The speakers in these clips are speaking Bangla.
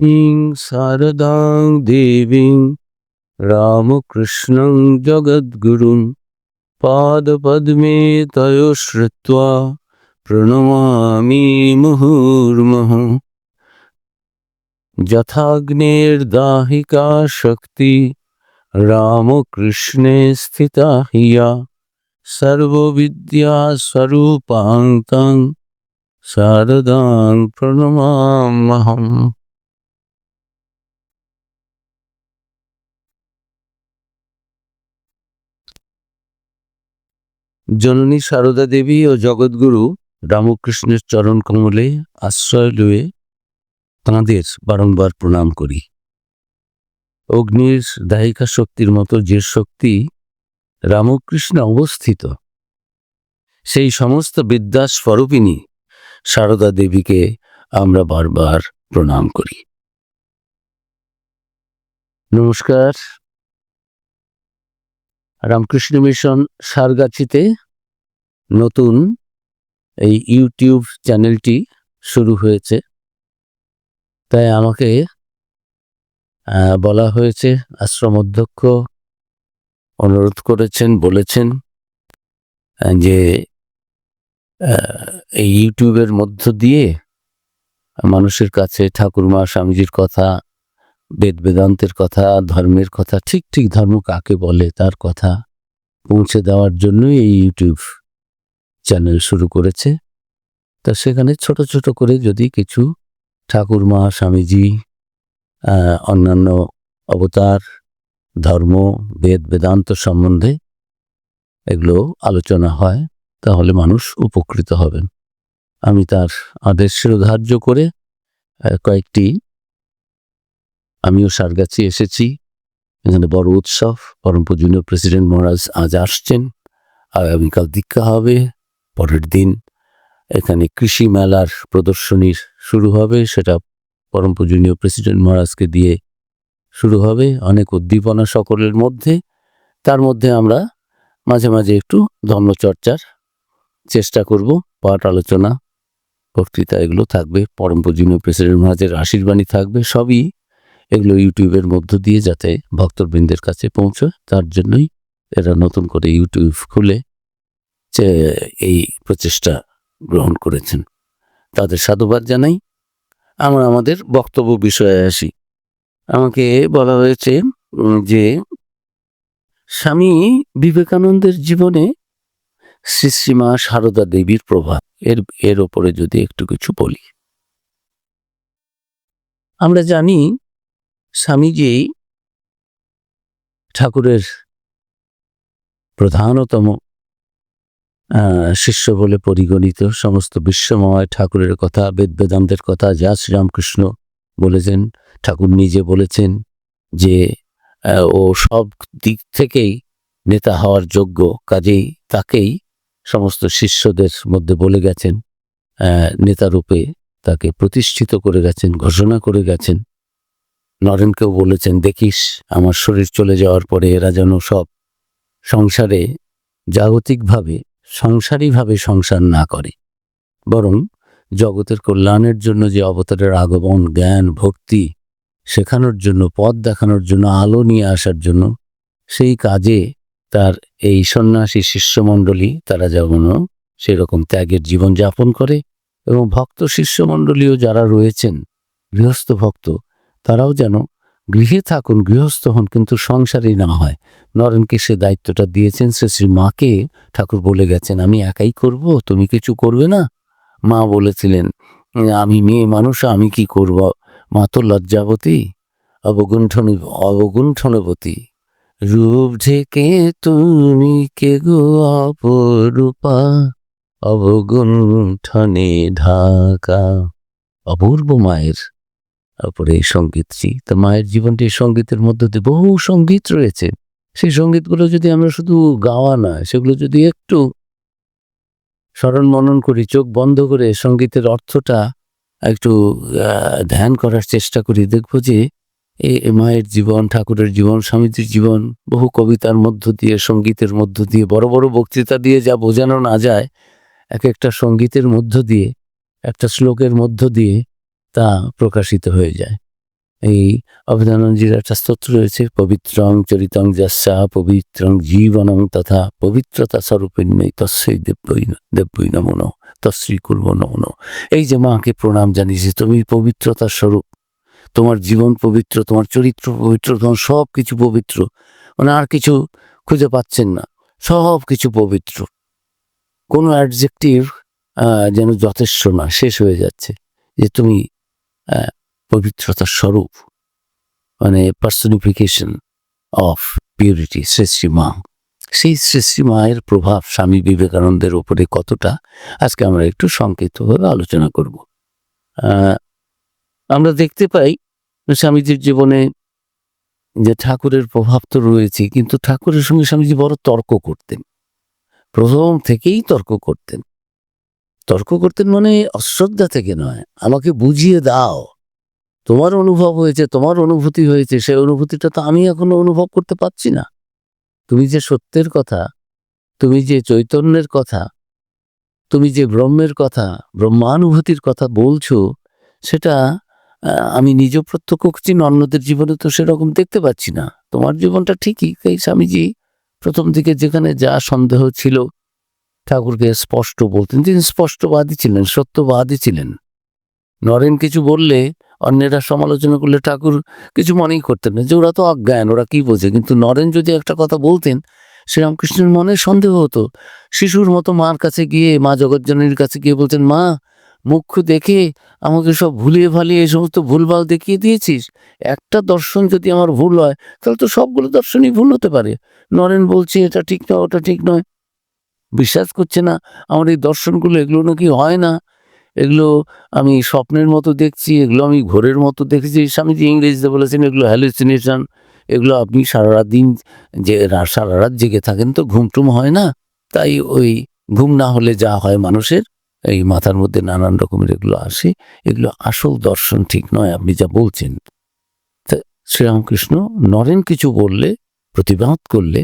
শারদাং দেবীং রামকৃষ্ণং জগদ্গুরুং পাদপদ্মে তয় শ্রুত্বা প্রণমামি মুহুর্মুহুঃ। যথাগ্নির্দাহিকা শক্তি রামকৃষ্ণে স্থিতা হিয়া সর্ববিদ্যা স্বরূপাং তং শারদাং প্রণমাম্যহম। জননী সারদা দেবী ও জগৎগুরু রামকৃষ্ণের চরণ কমলে আশ্রয় লয়ে তাঁদের বারংবার প্রণাম করি। অগ্নির দাহিকা শক্তির মতো যে শক্তি রামকৃষ্ণে অবস্থিত, সেই সমস্ত বিদ্যা স্বরূপিণী সারদা দেবীকে আমরা বারবার প্রণাম করি। নমস্কার। রামকৃষ্ণ মিশন সারগাছিতে নতুন এই ইউটিউব চ্যানেলটি শুরু হয়েছে, তাই আমাকে বলা হয়েছে, আশ্রম অধ্যক্ষ অনুরোধ করেছেন, বলেছেন যে এই ইউটিউবের মধ্য দিয়ে মানুষের কাছে ঠাকুরমা স্বামীজির কথা, বেদ বেদান্তের কথা, ধর্মের কথা, ঠিক ঠিক ধর্ম কাকে বলে তার কথা পৌঁছে দেওয়ার জন্যই এই ইউটিউব চ্যানেল শুরু করেছে। তা সেখানে ছোট ছোট করে যদি কিছু ঠাকুরমা স্বামীজি, অন্যান্য অবতার, ধর্ম, বেদ বেদান্ত সম্বন্ধে এগুলো আলোচনা হয়, তাহলে মানুষ উপকৃত হবেন। আমি তার আদেশ ধার্য করে কয়েকটি, আমিও সারগাছি এসেছি, এখানে বড় উৎসব, পরম পূজনীয় প্রেসিডেন্ট মহারাজ আজ আসছেন, আগামীকাল দীক্ষা হবে, পরের দিন এখানে কৃষি মেলার প্রদর্শনী শুরু হবে, সেটা পরম পূজনীয় প্রেসিডেন্ট মহারাজকে দিয়ে শুরু হবে। অনেক উদ্দীপনা সকলের মধ্যে, তার মধ্যে আমরা মাঝে মাঝে একটু ধর্মচর্চার চেষ্টা করব। পাঠ, আলোচনা, বক্তৃতা এগুলো থাকবে, পরম পূজনীয় প্রেসিডেন্ট মহারাজের আশীর্বাণী থাকবে, সবই এগুলো ইউটিউবের মধ্য দিয়ে যাতে ভক্তবৃন্দের কাছে পৌঁছয়, তার জন্যই এরা নতুন করে ইউটিউব খুলে এই প্রচেষ্টা গ্রহণ করেছেন। তাদের সাধুবাদ জানাই। আমরা আমাদের বক্তব্য বিষয়ে আসি। আমাকে বলা হয়েছে যে স্বামী বিবেকানন্দের জীবনে শ্রী শ্রীমা সারদা দেবীর প্রভাব, এর ওপরে যদি একটু কিছু বলি। আমরা জানি স্বামীজি ঠাকুরের প্রধানতম শিষ্য বলে পরিগণিত। সমস্ত বিশ্বময় ঠাকুরের কথা, বেদ বেদান্তের কথা যা শ্রীরামকৃষ্ণ বলেছেন, ঠাকুর নিজে বলেছেন যে ও সব দিক থেকেই নেতা হওয়ার যোগ্য, কাজেই তাকেই সমস্ত শিষ্যদের মধ্যে বলে গেছেন, নেতারূপে তাকে প্রতিষ্ঠিত করে গেছেন, ঘোষণা করে গেছেন। নরেনকেও বলেছেন, দেখিস আমার শরীর চলে যাওয়ার পরে এরা যেন সব সংসারে জাগতিকভাবে সংসারীভাবে সংসার না করে, বরং জগতের কল্যাণের জন্য যে অবতারের আগমন, জ্ঞান ভক্তি শেখানোর জন্য, পথ দেখানোর জন্য, আলো নিয়ে আসার জন্য, সেই কাজে তার এই সন্ন্যাসী শিষ্যমণ্ডলী তারা যেমন সেরকম ত্যাগের জীবন যাপন করে, এবং ভক্ত শিষ্যমণ্ডলীও যারা রয়েছেন, গৃহস্থ ভক্ত, তারাও যেন গৃহে থাকুন, গৃহস্থ হন, কিন্তু সংসারী না হয়। নরেনকে সে দায়িত্বটা দিয়েছেন। সে শ্রী মাকে ঠাকুর বলে গেছেন, আমি একাই করব, তুমি কিছু করবে না। মা বলেছিলেন, আমি মেয়ে মানুষ, আমি কি করব, মা তো লজ্জাবতী, অবগুণ্ঠনবতী, রূপ ঢেকে তুমি কে গো অপরূপা, অবগুণ্ঠনে ঢাকা। অপূর্ব মায়ের তারপরে এই সঙ্গীতটি, তা মায়ের জীবনটি সঙ্গীতের মধ্য দিয়ে বহু সঙ্গীত রয়েছে। সেই সঙ্গীতগুলো যদি আমরা শুধু গাওয়া নয়, সেগুলো যদি একটু স্মরণ মনন করি, চোখ বন্ধ করে সঙ্গীতের অর্থটা একটু ধ্যান করার চেষ্টা করি, দেখব যে এই মায়ের জীবন, ঠাকুরের জীবন, স্বামীজির জীবন বহু কবিতার মধ্য দিয়ে, সঙ্গীতের মধ্য দিয়ে, বড় বড় বক্তৃতা দিয়ে যা বোঝানো না যায়, এক একটা সঙ্গীতের মধ্য দিয়ে, একটা শ্লোকের মধ্য দিয়ে তা প্রকাশিত হয়ে যায়। এই অভেদানন্দজির একটা স্তোত্র রয়েছে, পবিত্রং চরিতং যস্যা পবিত্রং জীবনং তথা পবিত্রতা স্বরূপিণ্যই তস্যৈ দেব্যই নমো নমঃ তস্যৈ কুর্মো নমো নমঃ। এই যে মাকে প্রণাম জানিয়েছে, তুমি পবিত্রতার স্বরূপ, তোমার জীবন পবিত্র, তোমার চরিত্র পবিত্র, তোমার সব কিছু পবিত্র, মানে আর কিছু খুঁজে পাচ্ছেন না, সব কিছু পবিত্র, কোনো অ্যাডজেক্টিভ যেন যথেষ্ট না, শেষ হয়ে যাচ্ছে, যে তুমি পবিত্রতার স্বরূপ, মানে পার্সনিফিকেশন অফ পিউরিটি শ্রী মা। সেই শ্রী মায়ের প্রভাব স্বামী বিবেকানন্দের ওপরে কতটা, আজকে আমরা একটু সংক্ষিপ্তভাবে আলোচনা করব। আমরা দেখতে পাই স্বামীজির জীবনে যে ঠাকুরের প্রভাব তো রয়েছে, কিন্তু ঠাকুরের সঙ্গে স্বামীজি বড় তর্ক করতেন, প্রথম থেকেই তর্ক করতেন। তর্ক করতেন মানে অশ্রদ্ধা থেকে নয়, আমাকে বুঝিয়ে দাও, তোমার অনুভব হয়েছে, তোমার অনুভূতি হয়েছে, সেই অনুভূতিটা তো আমি এখনো অনুভব করতে পারছি না। তুমি যে সত্যের কথা, তুমি যে চৈতন্যের কথা, তুমি যে ব্রহ্মের কথা, ব্রহ্মানুভূতির কথা বলছো, সেটা আমি নিজে প্রত্যক্ষ করছি, অন্যদের জীবনে তো সেরকম দেখতে পাচ্ছি না। তোমার জীবনটা ঠিকই। তাই স্বামীজি প্রথম দিকে যেখানে যা সন্দেহ ছিল ঠাকুরকে স্পষ্ট বলতেন। তিনি স্পষ্টবাদী ছিলেন, সত্যবাদী ছিলেন। নরেন কিছু বললে, অন্যেরা সমালোচনা করলে ঠাকুর কিছু মনেই করতেন না, যে ওরা তো অজ্ঞান, ওরা কি বোঝে। কিন্তু নরেন যদি একটা কথা বলতেন, শ্রীরামকৃষ্ণের মনে সন্দেহ হতো। শিশুর মতো মার কাছে গিয়ে, মা জগজ্জননীর কাছে গিয়ে বলতেন, মা মুখ্য দেখে আমাকে সব ভুলিয়ে ভালিয়ে এই সমস্ত ভুলভাল দেখিয়ে দিয়েছিস, একটা দর্শন যদি আমার ভুল হয় তাহলে তো সবগুলো দর্শনই ভুল হতে পারে। নরেন বলছে এটা ঠিক নয়, ওটা ঠিক নয়, বিশ্বাস করছে না আমার এই দর্শনগুলো, এগুলো নাকি হয় না, এগুলো আমি স্বপ্নের মতো দেখছি, এগুলো আমি ঘোরের মতো দেখেছি। স্বামীজি ইংরেজিতে বলেছেন এগুলো হ্যালুসিনেশন, এগুলো আপনি সারা রাত দিন যে সারা রাত জেগে থাকেন তো ঘুম টুম হয় না, তাই ওই ঘুম না হলে যা হয় মানুষের, এই মাথার মধ্যে নানান রকমের এগুলো আসে, এগুলো আসল দর্শন ঠিক নয় আপনি যা বলছেন। তা শ্রীরামকৃষ্ণ নরেন কিছু বললে, প্রতিবাদ করলে,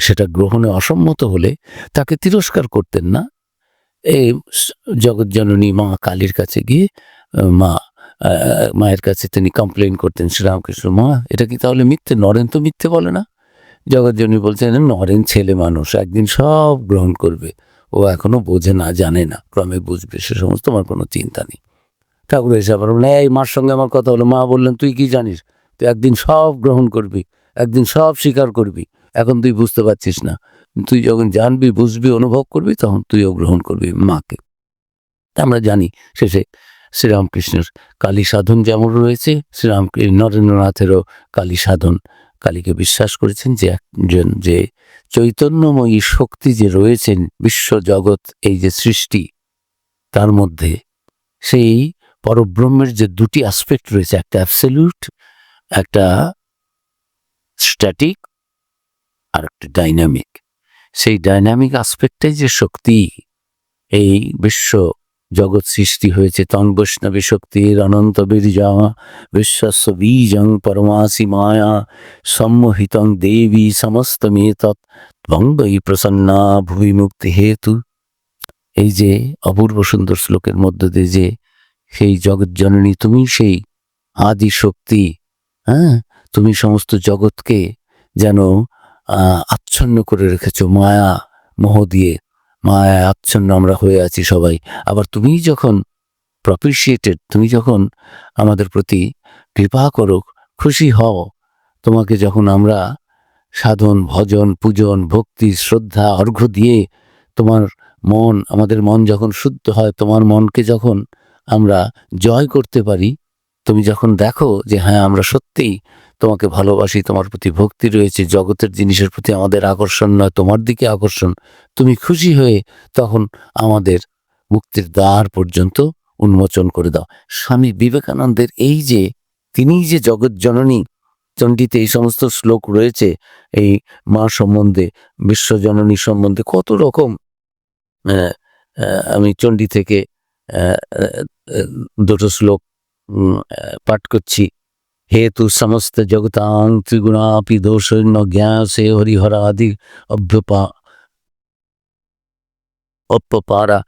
সেটা গ্রহণে অসম্মত হলে তাকে তিরস্কার করতেন না। এই জগৎজননী মা কালীর কাছে গিয়ে মায়ের কাছে তিনি কমপ্লেন করতেন, শ্রীরামকৃষ্ণ, মা এটা কি তাহলে মিথ্যে? নরেন তো মিথ্যে বলে না। জগৎজননী বলছেন, নরেন ছেলে মানুষ, একদিন সব গ্রহণ করবে, ও এখনো বোঝে না, জানে না, ক্রমে বুঝবে, সে সমস্ত আমার কোনো চিন্তা নেই। ঠাকুর এসে আবার বললেন, এই মার সঙ্গে আমার কথা হলো, মা বললেন তুই কি জানিস, তুই একদিন সব গ্রহণ করবি, একদিন সব স্বীকার করবি, এখন তুই বুঝতে পারছিস না, তুই যখন জানবি, বুঝবি, অনুভব করবি, তখন তুইও গ্রহণ করবি মাকে। আমরা জানি শেষে শ্রীরামকৃষ্ণের কালী সাধন যেমন রয়েছে, নরেন্দ্রনাথেরও কালী সাধন, কালীকে বিশ্বাস করেছেন যে একজন যে চৈতন্যময়ী শক্তি যে রয়েছেন বিশ্ব জগৎ, এই যে সৃষ্টি, তার মধ্যে সেই পরব্রহ্মের যে দুটি অ্যাসপেক্ট রয়েছে, একটা অ্যাবসলিউট, একটা স্ট্যাটিক, আর একটা ডাইনামিক। সেই ডাইনামিক অ্যাসপেক্টে যে শক্তি, এই বিশ্ব জগৎ সৃষ্টি হয়েছে, তং বৈষ্ণবী শক্তির অনন্ত বীর্যা বিশ্বস্য বীজং পরমাসি মায়া সম্মোহিতং দেবী সমস্তমেতৎ ত্বং বৈ প্রসন্না ভুবি মুক্তি হেতু। এই যে অপূর্ব সুন্দর শ্লোকের মধ্য দিয়ে যে সেই জগৎজননী, তুমি সেই আদি শক্তি, হ্যাঁ, তুমি সমস্ত জগৎকে যেন আচ্ছন্ন করে রেখেছো মায়া মোহ দিয়ে, মায়া আচ্ছন্ন আমরা হয়ে আছি সবাই। আবার তুমি যখন প্রপিশিয়েটেড, তুমি যখন আমাদের প্রতি কৃপা করো, খুশি হও, তোমাকে যখন আমরা সাধন, ভজন, পূজন, ভক্তি, শ্রদ্ধা, অর্ঘ্য দিয়ে তোমার মন, আমাদের মন যখন শুদ্ধ হয়, তোমার মনকে যখন আমরা জয় করতে পারি, তুমি যখন দেখো যে হ্যাঁ আমরা সত্যিই তোমাকে ভালোবাসি, তোমার প্রতি ভক্তি রয়েছে, জগতের জিনিসের প্রতি আমাদের আকর্ষণ নয়, তোমার দিকে আকর্ষণ, তুমি খুশি হয়ে তখন আমাদের মুক্তির দ্বার পর্যন্ত উন্মোচন করে দাও। স্বামী বিবেকানন্দের এই যে, তিনিই যে জগৎজননী, চণ্ডীতে এই সমস্ত শ্লোক রয়েছে এই মা সম্বন্ধে, বিশ্বজননী সম্বন্ধে কত রকম। আমি চণ্ডী থেকে দুটো শ্লোক পাঠ করছি। হেতু সমস্ত জগতাং ত্রিগুণাপি দোষৈন্য জ্ঞাসে হরিহরাদি অভ্যপারা।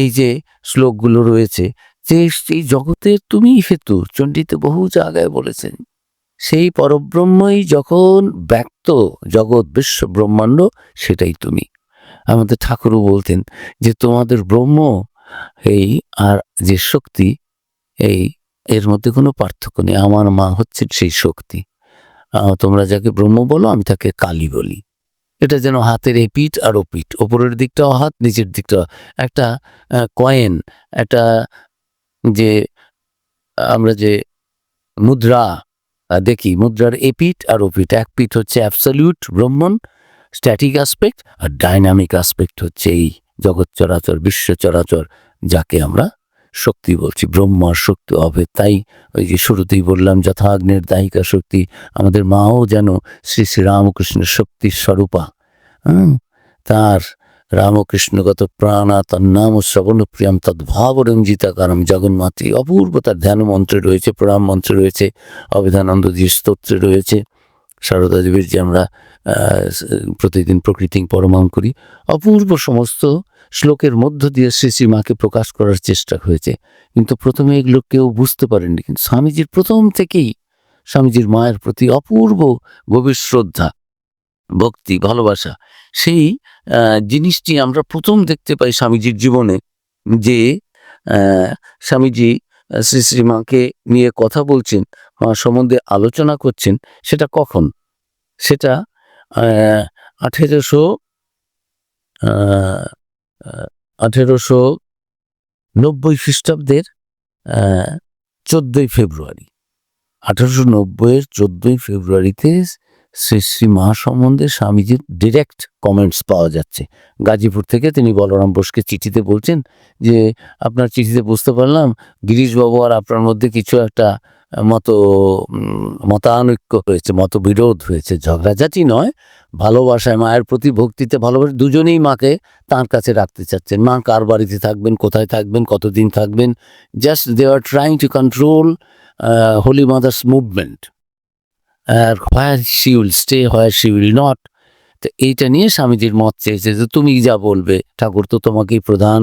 এই যে শ্লোকগুলো রয়েছে, যে এই জগতের তুমি হেতু, চণ্ডীতে বহু জায়গায় বলেছেন। সেই পরব্রহ্মই যখন ব্যক্ত, জগৎ বিশ্ব ব্রহ্মাণ্ড সেটাই তুমি। আমাদের ঠাকুরও বলতেন যে তোমাদের ব্রহ্ম এই আর যে শক্তি, এই এর মধ্যে কোনো পার্থক্য নেই। আমার মা হচ্ছেন সেই শক্তি। তোমরা যাকে ব্রহ্ম বলো, আমি তাকে কালী বলি। এটা যেন হাতের এপিঠ আর ওপিঠ, ওপরের দিকটাও হাত, নিচের দিকটাও একটা কয়েন, একটা যে আমরা যে মুদ্রা দেখি, মুদ্রার এপিঠ আর ওপিঠ। এক পিঠ হচ্ছে অ্যাবসলিউট ব্রহ্মন, স্ট্যাটিক অ্যাসপেক্ট, আর ডাইনামিক অ্যাসপেক্ট হচ্ছে এই জগৎ চরাচর, বিশ্ব চরাচর, যাকে আমরা শক্তি বলছি। ব্রহ্ম আর শক্তি অভেদ। তাই ওই যে শুরুতেই বললাম, যথাগ্নের দায়িকা শক্তি, আমাদের মাও যেন শ্রী শ্রী রামকৃষ্ণের শক্তির স্বরূপা। তার রামকৃষ্ণগত প্রাণা তন্নাম শ্রবণ প্রিয়াম তদ্ভাব রঞ্জিতাকারম জগন্মাতৃ, অপূর্ব তার ধ্যান মন্ত্রে রয়েছে, প্রণাম মন্ত্রে রয়েছে, অবিধানন্দজির স্তোত্রে রয়েছে, সারদা দেবীর যে আমরা প্রতিদিন প্রকৃতি পরমাম করি, অপূর্ব সমস্ত শ্লোকের মধ্য দিয়ে শ্রী শ্রী মাকে প্রকাশ করার চেষ্টা হয়েছে। কিন্তু প্রথমে এগুলো কেউ বুঝতে পারেননি। কিন্তু স্বামীজির প্রথম থেকেই স্বামীজির মায়ের প্রতি অপূর্ব গভীর শ্রদ্ধা, ভক্তি, ভালোবাসা, সেই জিনিসটি আমরা প্রথম দেখতে পাই স্বামীজির জীবনে। যে স্বামীজি শ্রী শ্রী মাকে নিয়ে কথা বলছেন, মা সম্বন্ধে আলোচনা করছেন, সেটা কখন? সেটা 1890 খ্রিস্টাব্দের 14ই ফেব্রুয়ারি। 1890-এর 14ই ফেব্রুয়ারিতে শ্রী শ্রী মা সম্বন্ধে স্বামীজির ডিরেক্ট কমেন্টস পাওয়া যাচ্ছে। গাজীপুর থেকে তিনি বলরাম বোসকে চিঠিতে বলছেন যে, আপনার চিঠিতে বুঝতে পারলাম গিরিশবাবু আর আপনার মধ্যে কিছু একটা মতানৈক্য হয়েছে, মতবিরোধ হয়েছে। ঝগড়াঝাটি নয়, ভালোবাসায়, মায়ের প্রতি ভক্তিতে ভালোবাসা, দুজনেই মাকে তাঁর কাছে রাখতে চাচ্ছেন। মা কার বাড়িতে থাকবেন, কোথায় থাকবেন, কতদিন থাকবেন, just they are trying to control Holy Mother's movement, আর where she will stay, where she will not। তো এইটা নিয়ে স্বামীজির মত চেয়েছে যে তুমি যা বলবে, ঠাকুর তো তোমাকেই প্রধান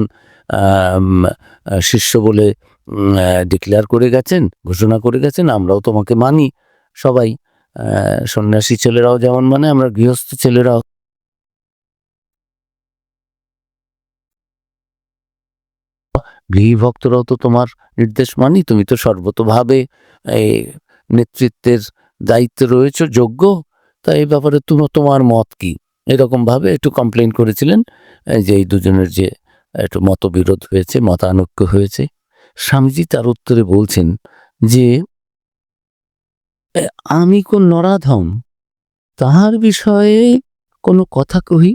শিষ্য বলে ডিক্লেয়ার করে গেছেন, ঘোষণা করে গেছেন, আমরাও তোমাকে মানি সবাই। সন্ন্যাসী ছেলেরাও যেমন মানে, আমরা গৃহস্থ ছেলেরাও। গৃহী ভক্তরাও তো তোমার নির্দেশ মানি, তুমি তো সর্বতোভাবে এই নেতৃত্বের দায়িত্বে রয়েছে, যোগ্য। তাই এই ব্যাপারে তোমার মত কি? এরকমভাবে একটু কমপ্লেন করেছিলেন যে এই দুজনের যে একটু মতবিরোধ হয়েছে, মতানৈক্য হয়েছে। স্বামীজি তার উত্তরে বলছেন যে, আমি কোন নরাধম তাহার বিষয়ে কোনো কথা কহি?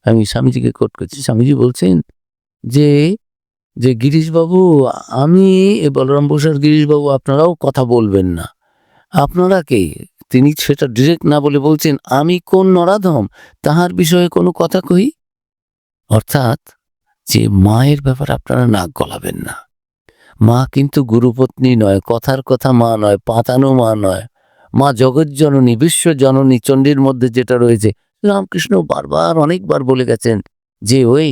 আমি স্বামীজিকে কোট করছি। স্বামীজি বলছেন যে যে গিরিশবাবু, আমি বলরাম বোস আর গিরিশবাবু, আপনারাও কথা বলবেন না। আপনারা কে? তিনি সেটা ডিরেক্ট না বলে বলছেন, আমি কোন নরাধম তাহার বিষয়ে কোনো কথা কই? অর্থাৎ যে মায়ের ব্যাপারে আপনারা নাক গলাবেন না। মা কিন্তু গুরুপত্নী নয়, কথার কথা মা নয়, পাতানো মা নয়। মা জগজ্জননী, বিশ্ব জননী। চণ্ডীর মধ্যে যেটা রয়েছে, রামকৃষ্ণ বারবার অনেকবার বলে গেছেন যে ওই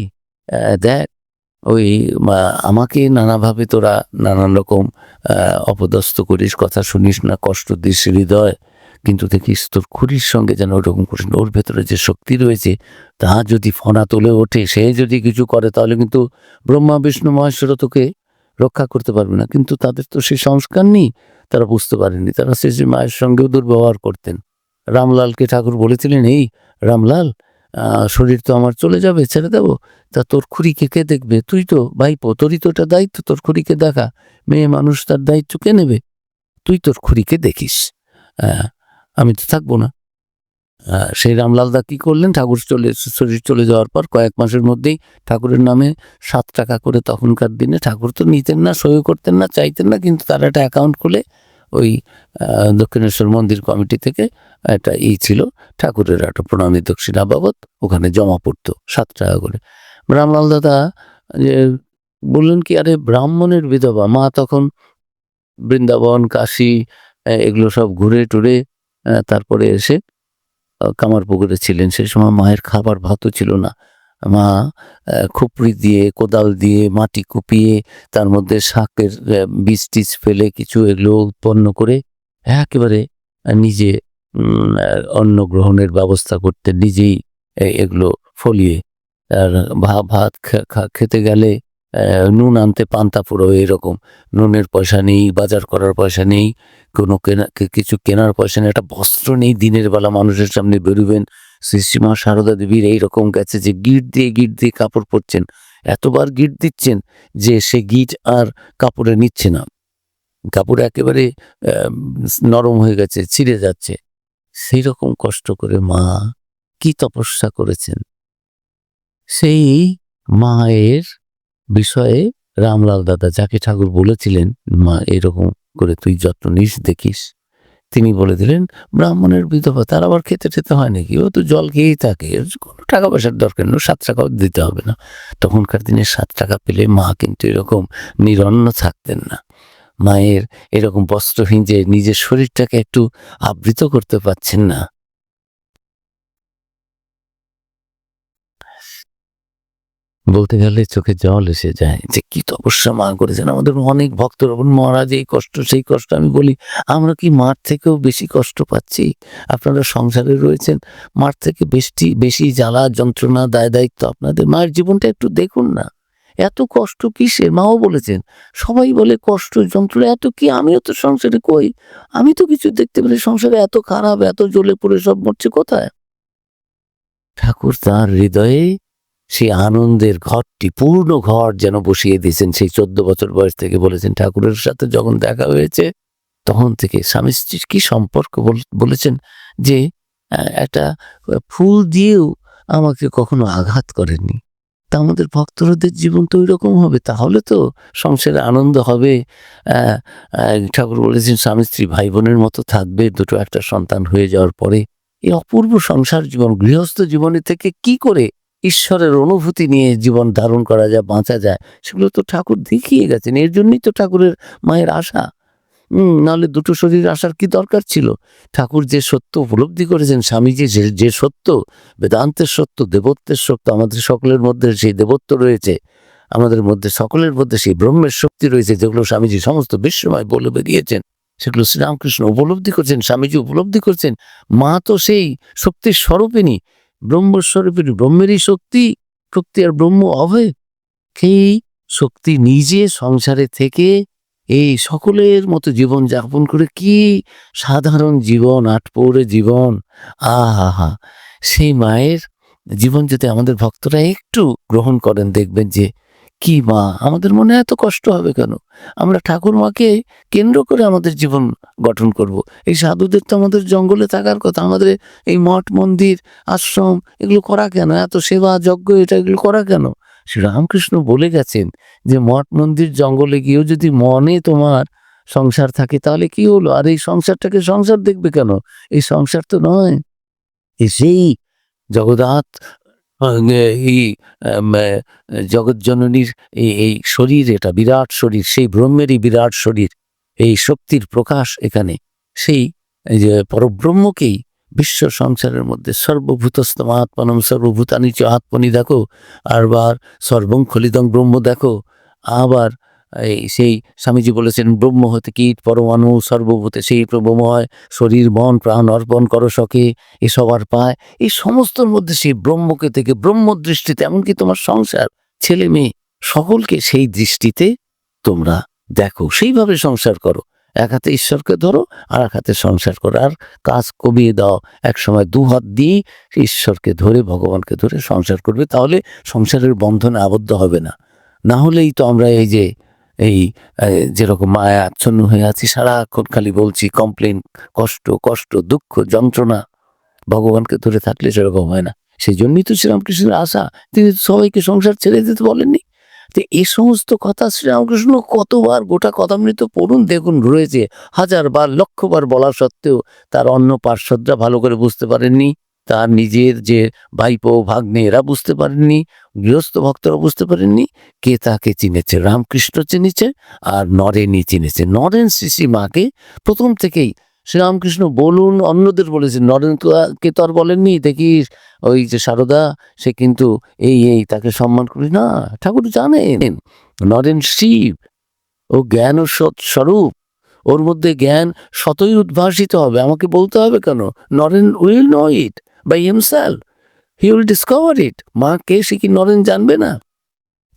দেখ, ওই আমাকে নানাভাবে তোরা নানান রকম অপদস্থ করিস, কথা শুনিস না, কষ্ট দিস হৃদয়, কিন্তু দেখিস তোর খুড়ির সঙ্গে যেন ওরকম করিস না। ওর ভেতরে যে শক্তি রয়েছে, তা যদি ফনা তুলে ওঠে, সে যদি কিছু করে, তাহলে কিন্তু ব্রহ্মা বিষ্ণু মহেশ্বর তোকে রক্ষা করতে পারবে না। কিন্তু তাদের তো সেই সংস্কার নেই, তারা বুঝতে পারেনি। তারা শ্রী মায়ের সঙ্গেও দুর্ব্যবহার করতেন। রামলালকে ঠাকুর বলেছিলেন, এই রামলাল, শরীর তো আমার চলে যাবে, ছেড়ে দেবো, তা তোর খুড়িকে কে দেখবে? তুই তো ভাইপো, তোরই তো এটা দায়িত্ব, তোর খুড়িকে দেখা। মেয়ে মানুষ, তার দায়িত্ব কে নেবে? তুই তোর খুড়িকে দেখিস, আমি তো থাকবো না। সেই রামলালদা কি করলেন? ঠাকুর শরীর চলে যাওয়ার পর কয়েক মাসের মধ্যেই ঠাকুরের নামে 7 টাকা করে, তখনকার দিনে ঠাকুর তো নিতেন না, সই করতেন না, চাইতেন না, কিন্তু তারা একটা অ্যাকাউন্ট খুলে ওই দক্ষিণেশ্বর মন্দির কমিটি থেকে একটা ছিল, ঠাকুরের একটা প্রণামী দক্ষিণা বাবদ, ওখানে জমা পড়তো 7 টাকা করে। রামলাল দাদা যে বললেন কি, আরে ব্রাহ্মণের বিধবা মা, তখন বৃন্দাবন, কাশী এগুলো সব ঘুরে টুরে তারপরে এসে কামারপুকুরে ছিলেন। সেই সময় মায়ের খাবার ভাতও ছিল না। মা খুপড়ি দিয়ে, কোদাল দিয়ে মাটি কুপিয়ে তার মধ্যে শাকের বীজ টিজ ফেলে কিছু এগুলো উৎপন্ন করে একেবারে নিজে অন্ন গ্রহণের ব্যবস্থা করতেন। নিজেই এগুলো ফলিয়ে আর ভাত খেতে গেলে নুন আনতে পান্তা ফুরোয় এরকম। নুনের পয়সা নেই, বাজার করার পয়সা নেই, কোনো কিছু কেনার পয়সা নেই, একটা বস্ত্র নেই। দিনের বেলা মানুষের সামনে বেরোবেন, শ্রীশ্রীমা সারদা দেবীর এইরকম গেছে যে গিঁট দিয়ে কাপড় পরছেন। এতবার গিঁট দিচ্ছেন যে সে গিঁট আর কাপড়ে নিচ্ছে না। কাপড় একেবারে নরম হয়ে গেছে, ছিঁড়ে যাচ্ছে। সেই রকম কষ্ট করে মা কি তপস্যা করেছেন। সেই মায়ের বিষয়ে রামলাল দাদা, যাকে ঠাকুর বলেছিলেন মা এরকম করে তুই যত্ন নিস দেখিস, তিনি বলে দিলেন ব্রাহ্মণের বিধবা, তার আবার খেতে টেতে হয় নাকি, ও তো জল খেয়েই থাকে, কোনো টাকা পয়সার দরকার নেই, 7 টাকাও দিতে হবে না। তখনকার দিনে 7 টাকা পেলে মা কিন্তু এরকম নিরন্ন থাকতেন না। মায়ের এরকম বস্ত্রহীন যে নিজের শরীরটাকে একটু আবৃত করতে পারছেন না, বলতে গেলে চোখে জল এসে যায় যে কি তপস্যা মা করেছেন। আমাদের অনেক ভক্তরা বলেন মহারাজ এই কষ্ট সেই কষ্ট। আমি বলি আমরা কি মার থেকেও বেশি কষ্ট পাচ্ছি? আপনারা সংসারে রয়েছেন, মার থেকে বেশি জ্বালা যন্ত্রণা দায় দায়িত্ব আপনাদের। মায়ের জীবনটা একটু দেখুন না, এত কষ্ট কিসের? মাও বলেছেন সবাই বলে কষ্ট যন্ত্রণা এত কি, আমিও তো সংসারে কই, আমি তো কিছু দেখতে পেলে সংসারে এত খারাপ, এত জ্বলে পড়ে সব মরছে কোথায়? ঠাকুর তার হৃদয়ে সেই আনন্দের ঘরটি, পূর্ণ ঘর যেন বসিয়ে দিয়েছেন। সেই 14 বছর বয়স থেকে বলেছেন ঠাকুরের সাথে যখন দেখা হয়েছে তখন থেকে স্বামী স্ত্রীর কি সম্পর্ক বলেছেন যে একটা ফুল দিয়েও আমাকে কখনো আঘাত করেনি। তা আমাদের ভক্তদের জীবন তো ওইরকম হবে, তাহলে তো সংসারে আনন্দ হবে। ঠাকুর বলেছেন স্বামী স্ত্রী ভাই বোনের মতো থাকবে, দুটো একটা সন্তান হয়ে যাওয়ার পরে। এই অপূর্ব সংসার জীবন, গৃহস্থ জীবনে থেকে কি করে ঈশ্বরের অনুভূতি নিয়ে জীবন ধারণ করা যায়, বাঁচা যায়, সেগুলো তো ঠাকুর দেখিয়ে গেছেন। এর জন্যই তো ঠাকুরের মায়ের আশা। নাহলে দুটো শরীর আসার কি দরকার ছিল? ঠাকুর যে সত্য উপলব্ধি করেছেন, স্বামীজি যে সত্য, বেদান্তের সত্য, দেবত্বের সত্য, আমাদের সকলের মধ্যে সেই দেবত্ব রয়েছে, আমাদের মধ্যে সকলের মধ্যে সেই ব্রহ্মের শক্তি রয়েছে, যেগুলো স্বামীজি সমস্ত বিশ্বময় বলে বেরিয়েছেন, সেগুলো শ্রীরামকৃষ্ণ উপলব্ধি করছেন, স্বামীজি উপলব্ধি করছেন। মা তো সেই শক্তির স্বরূপিণী, ব্রহ্মস্বরূপিণী, ব্রহ্মেরই শক্তি, শক্তি আর ব্রহ্ম অভয়। সেই শক্তি নিজে সংসারে থেকে এই সকলের মতো জীবন যাপন করে কি সাধারণ জীবন, আটপৌরে জীবন। আহা! সেই মায়ের জীবন যদি আমাদের ভক্তরা একটু গ্রহণ করেন, দেখবেন যে কি মা, আমাদের মনে এত কষ্ট হবে কেন? আমরা ঠাকুর মাকে কেন্দ্র করে আমাদের জীবন গঠন করব। এই সাধুদের তো আমাদের জঙ্গলে থাকার কথা, আমাদের এই মঠ মন্দির আশ্রম এগুলো করা কেন? এত সেবা যজ্ঞ এগুলো করা কেন? শ্রীরামকৃষ্ণ বলে গেছেন যে মঠ মন্দির জঙ্গলে গিয়েও যদি মনে তোমার সংসার থাকে তাহলে কি হলো? আর এই সংসারটাকে সংসার দেখবে কেন? এই সংসার তো নয়। সেই জগদ্ধাত এই জগৎজননীর এই শরীর, এটা বিরাট শরীর, সেই ব্রহ্মেরই বিরাট শরীর, এই শক্তির প্রকাশ এখানে। সেই এই যে পরব্রহ্মকেই বিশ্ব সংসারের মধ্যে সর্বভূতস্তম আত্মানম সর্বভূতানি চ আত্মনি দেখো, আবার সর্বং খলিদং ব্রহ্ম দেখো। আবার সেই স্বামীজি বলেছেন ব্রহ্ম হতে কীট পরমাণু সর্বভূতে সেই ব্রহ্মময়, শরীর মন প্রাণ অর্পণ করো সখে এসব আর পায়। এই সমস্তর মধ্যে সেই ব্রহ্মকে থেকে ব্রহ্ম দৃষ্টিতে, এমনকি তোমার সংসার ছেলে মেয়ে সকলকে সেই দৃষ্টিতে তোমরা দেখো, সেইভাবে সংসার করো। এক হাতে ঈশ্বরকে ধরো আর এক হাতে সংসার করো, আর কাজ কমিয়ে দাও। এক সময় 2 হাত দিয়েই ঈশ্বরকে ধরে ভগবানকে ধরে সংসার করবে, তাহলে সংসারের বন্ধনে আবদ্ধ হবে না। না হলেই তো আমরা এই যে এই যেরকম মায়া আচ্ছন্ন হয়ে আছি, সারাক্ষণ খালি বলছি কমপ্লেন, কষ্ট কষ্ট দুঃখ যন্ত্রণা। ভগবানকে ধরে থাকলে সেরকম হয় না। সেই জন্যই তো শ্রীরামকৃষ্ণের আশা, তিনি সবাইকে সংসার ছেড়ে দিতে বলেননি। তো এই সমস্ত কথা শ্রীরামকৃষ্ণ কতবার, গোটা কথামৃত পড়ুন দেখুন, রয়েছে 1000 বার 1,00,000 বার বলা সত্ত্বেও তার অন্য পার্শ্বদরা ভালো করে বুঝতে পারেননি, তার নিজের যে ভাইপো ভাগ্নে এরা বুঝতে পারেননি, গৃহস্থ ভক্তরা বুঝতে পারেননি। কে তাকে চিনেছে? রামকৃষ্ণ চিনেছে আর নরেনই চিনেছে। নরেন শ্রী মাকে প্রথম থেকেই শ্রীরামকৃষ্ণ বলুন, অন্যদের বলেছেন, নরেনকে তো আর বলেননি, দেখিস ওই যে সারদা সে কিন্তু এই তাকে সম্মান করি না। ঠাকুর জানেন নরেন শিব, ও জ্ঞান ও স্বরূপ, ওর মধ্যে জ্ঞান স্বতই উদ্ভাসিত হবে, আমাকে বলতে হবে কেন? Naren will know it by himself, he will discover it. মা কে সে কি নরেন জানবে না?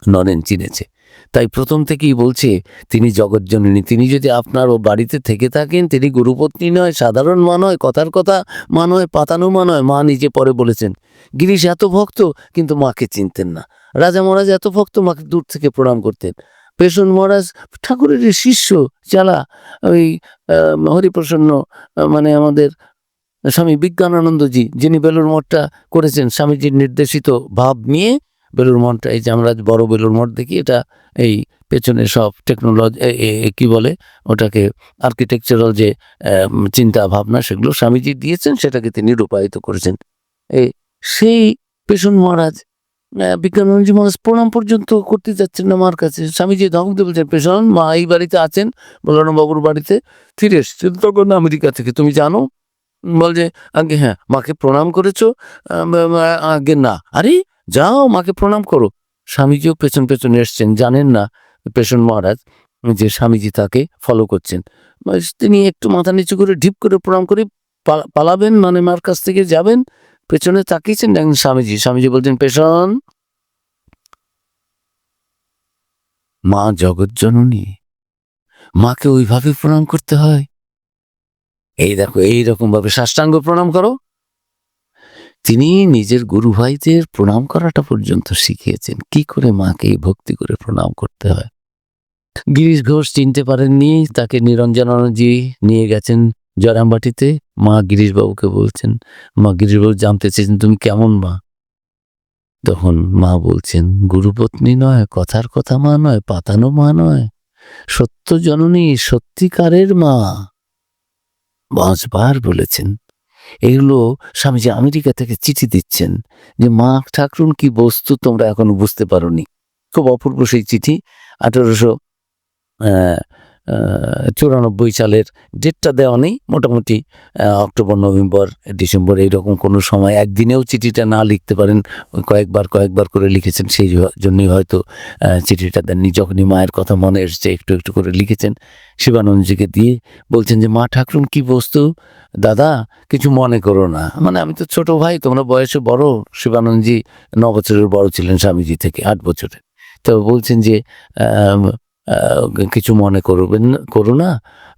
নরেন চিনেছে, তাই প্রথম থেকেই বলছে তিনি জগৎজননী। তিনি যদি আপনার ও বাড়িতে থেকে থাকেন, তিনি গুরুপত্নী নয়, সাধারণ মা নয়, কথার কথা মা নয়, পাতানো মা নয়। মা নিজে পরে বলেছেন, গিরিশ এত ভক্ত কিন্তু মাকে চিনতেন না। রাজা মহারাজ এত ভক্ত, মাকে দূর থেকে প্রণাম করতেন। পেশন মহারাজ ঠাকুরের শিষ্য চালা, ওই হরিপ্রসন্ন মানে আমাদের স্বামী বিজ্ঞানানন্দজি, যিনি বেলুড় মঠটা করেছেন স্বামীজির নির্দেশিত ভাব নিয়ে। বেলুড় মঠটা এই যে আমরা বড় বেলুড় মঠ দেখি, এটা এই পেছনে সব টেকনোলজি কি বলে ওটাকে, আর্কিটেকচারাল যে চিন্তা ভাবনা, সেগুলো স্বামীজি দিয়েছেন, সেটাকে তিনি রূপায়িত করেছেন। এই সেই পেশন মহারাজ, বিজ্ঞানানন্দজি মহারাজ প্রণাম পর্যন্ত করতে যাচ্ছেন না মার কাছে। স্বামীজি ধমক দিয়ে বলছেন, পেশন মা এই বাড়িতে আছেন, বলরাম বাবুর বাড়িতে, ফিরে এসেছেন তখন আমেরিকা থেকে, তুমি জানো? বলছে, আগে হ্যাঁ মাকে প্রণাম করেছো? আগে না। আরে যাও মাকে প্রণাম করো। স্বামীজিও পেছন পেছন এসছেন, জানেন না পেশন মহারাজ যে স্বামীজি তাকে ফলো করছেন। তিনি একটু মাথা নিচু করে ঢিপ করে প্রণাম করে পালাবেন, মানে মার কাছ থেকে যাবেন, পেছনে তাকিয়েছেন, দেখেন স্বামীজি। স্বামীজি বলছেন, পেশন, মা জগৎজননী, মাকে ওইভাবে প্রণাম করতে হয়। এই দেখো এইরকম ভাবে সাষ্টাঙ্গ প্রণাম করো। তিনি নিজের গুরু ভাইদের প্রণাম করাটা পর্যন্ত শিখিয়েছেন, কি করে মাকে ভক্তি করে প্রণাম করতে হয়। গিরিশ ঘোষ চিনতে পারেননি, তাকে নিরঞ্জনানন্দজি নিয়ে গেছেন জয়রামবাটিতে। মা গিরিশবাবুকে বলছেন, মা গিরিশবাবু জানতে চেয়েছেন তুমি কেমন মা? তখন মা বলছেন, গুরুপত্নী নয়, কথার কথা মা নয়, পাতানো মা নয়, সত্য জননী, সত্যিকারের মা। 5 বার বলেছেন। এগুলো স্বামীজি আমেরিকা থেকে চিঠি দিচ্ছেন যে মা ঠাকুরুন কি বস্তু তোমরা এখনো বুঝতে পারোনি। খুব অপূর্ব সেই চিঠি। 1894 সালের, ডেটটা দেওয়া নেই, মোটামুটি অক্টোবর, নভেম্বর, ডিসেম্বর এইরকম কোনো সময়। একদিনেও চিঠিটা না লিখতে পারেন, কয়েকবার করে লিখেছেন, সেই জন্যই হয়তো চিঠিটা দেননি। যখনই মায়ের কথা মনে এসেছে একটু একটু করে লিখেছেন শিবানন্দজিকে দিয়ে। বলছেন যে মা ঠাকুরুন কি বস্তু, দাদা কিছু মনে করো না, মানে আমি তো ছোট ভাই, তোমরা বয়সে বড়। শিবানন্দজি 9 বছরের বড় ছিলেন স্বামীজি থেকে, 8 বছরের। তো বলছেন যে কিছু মনে করো না,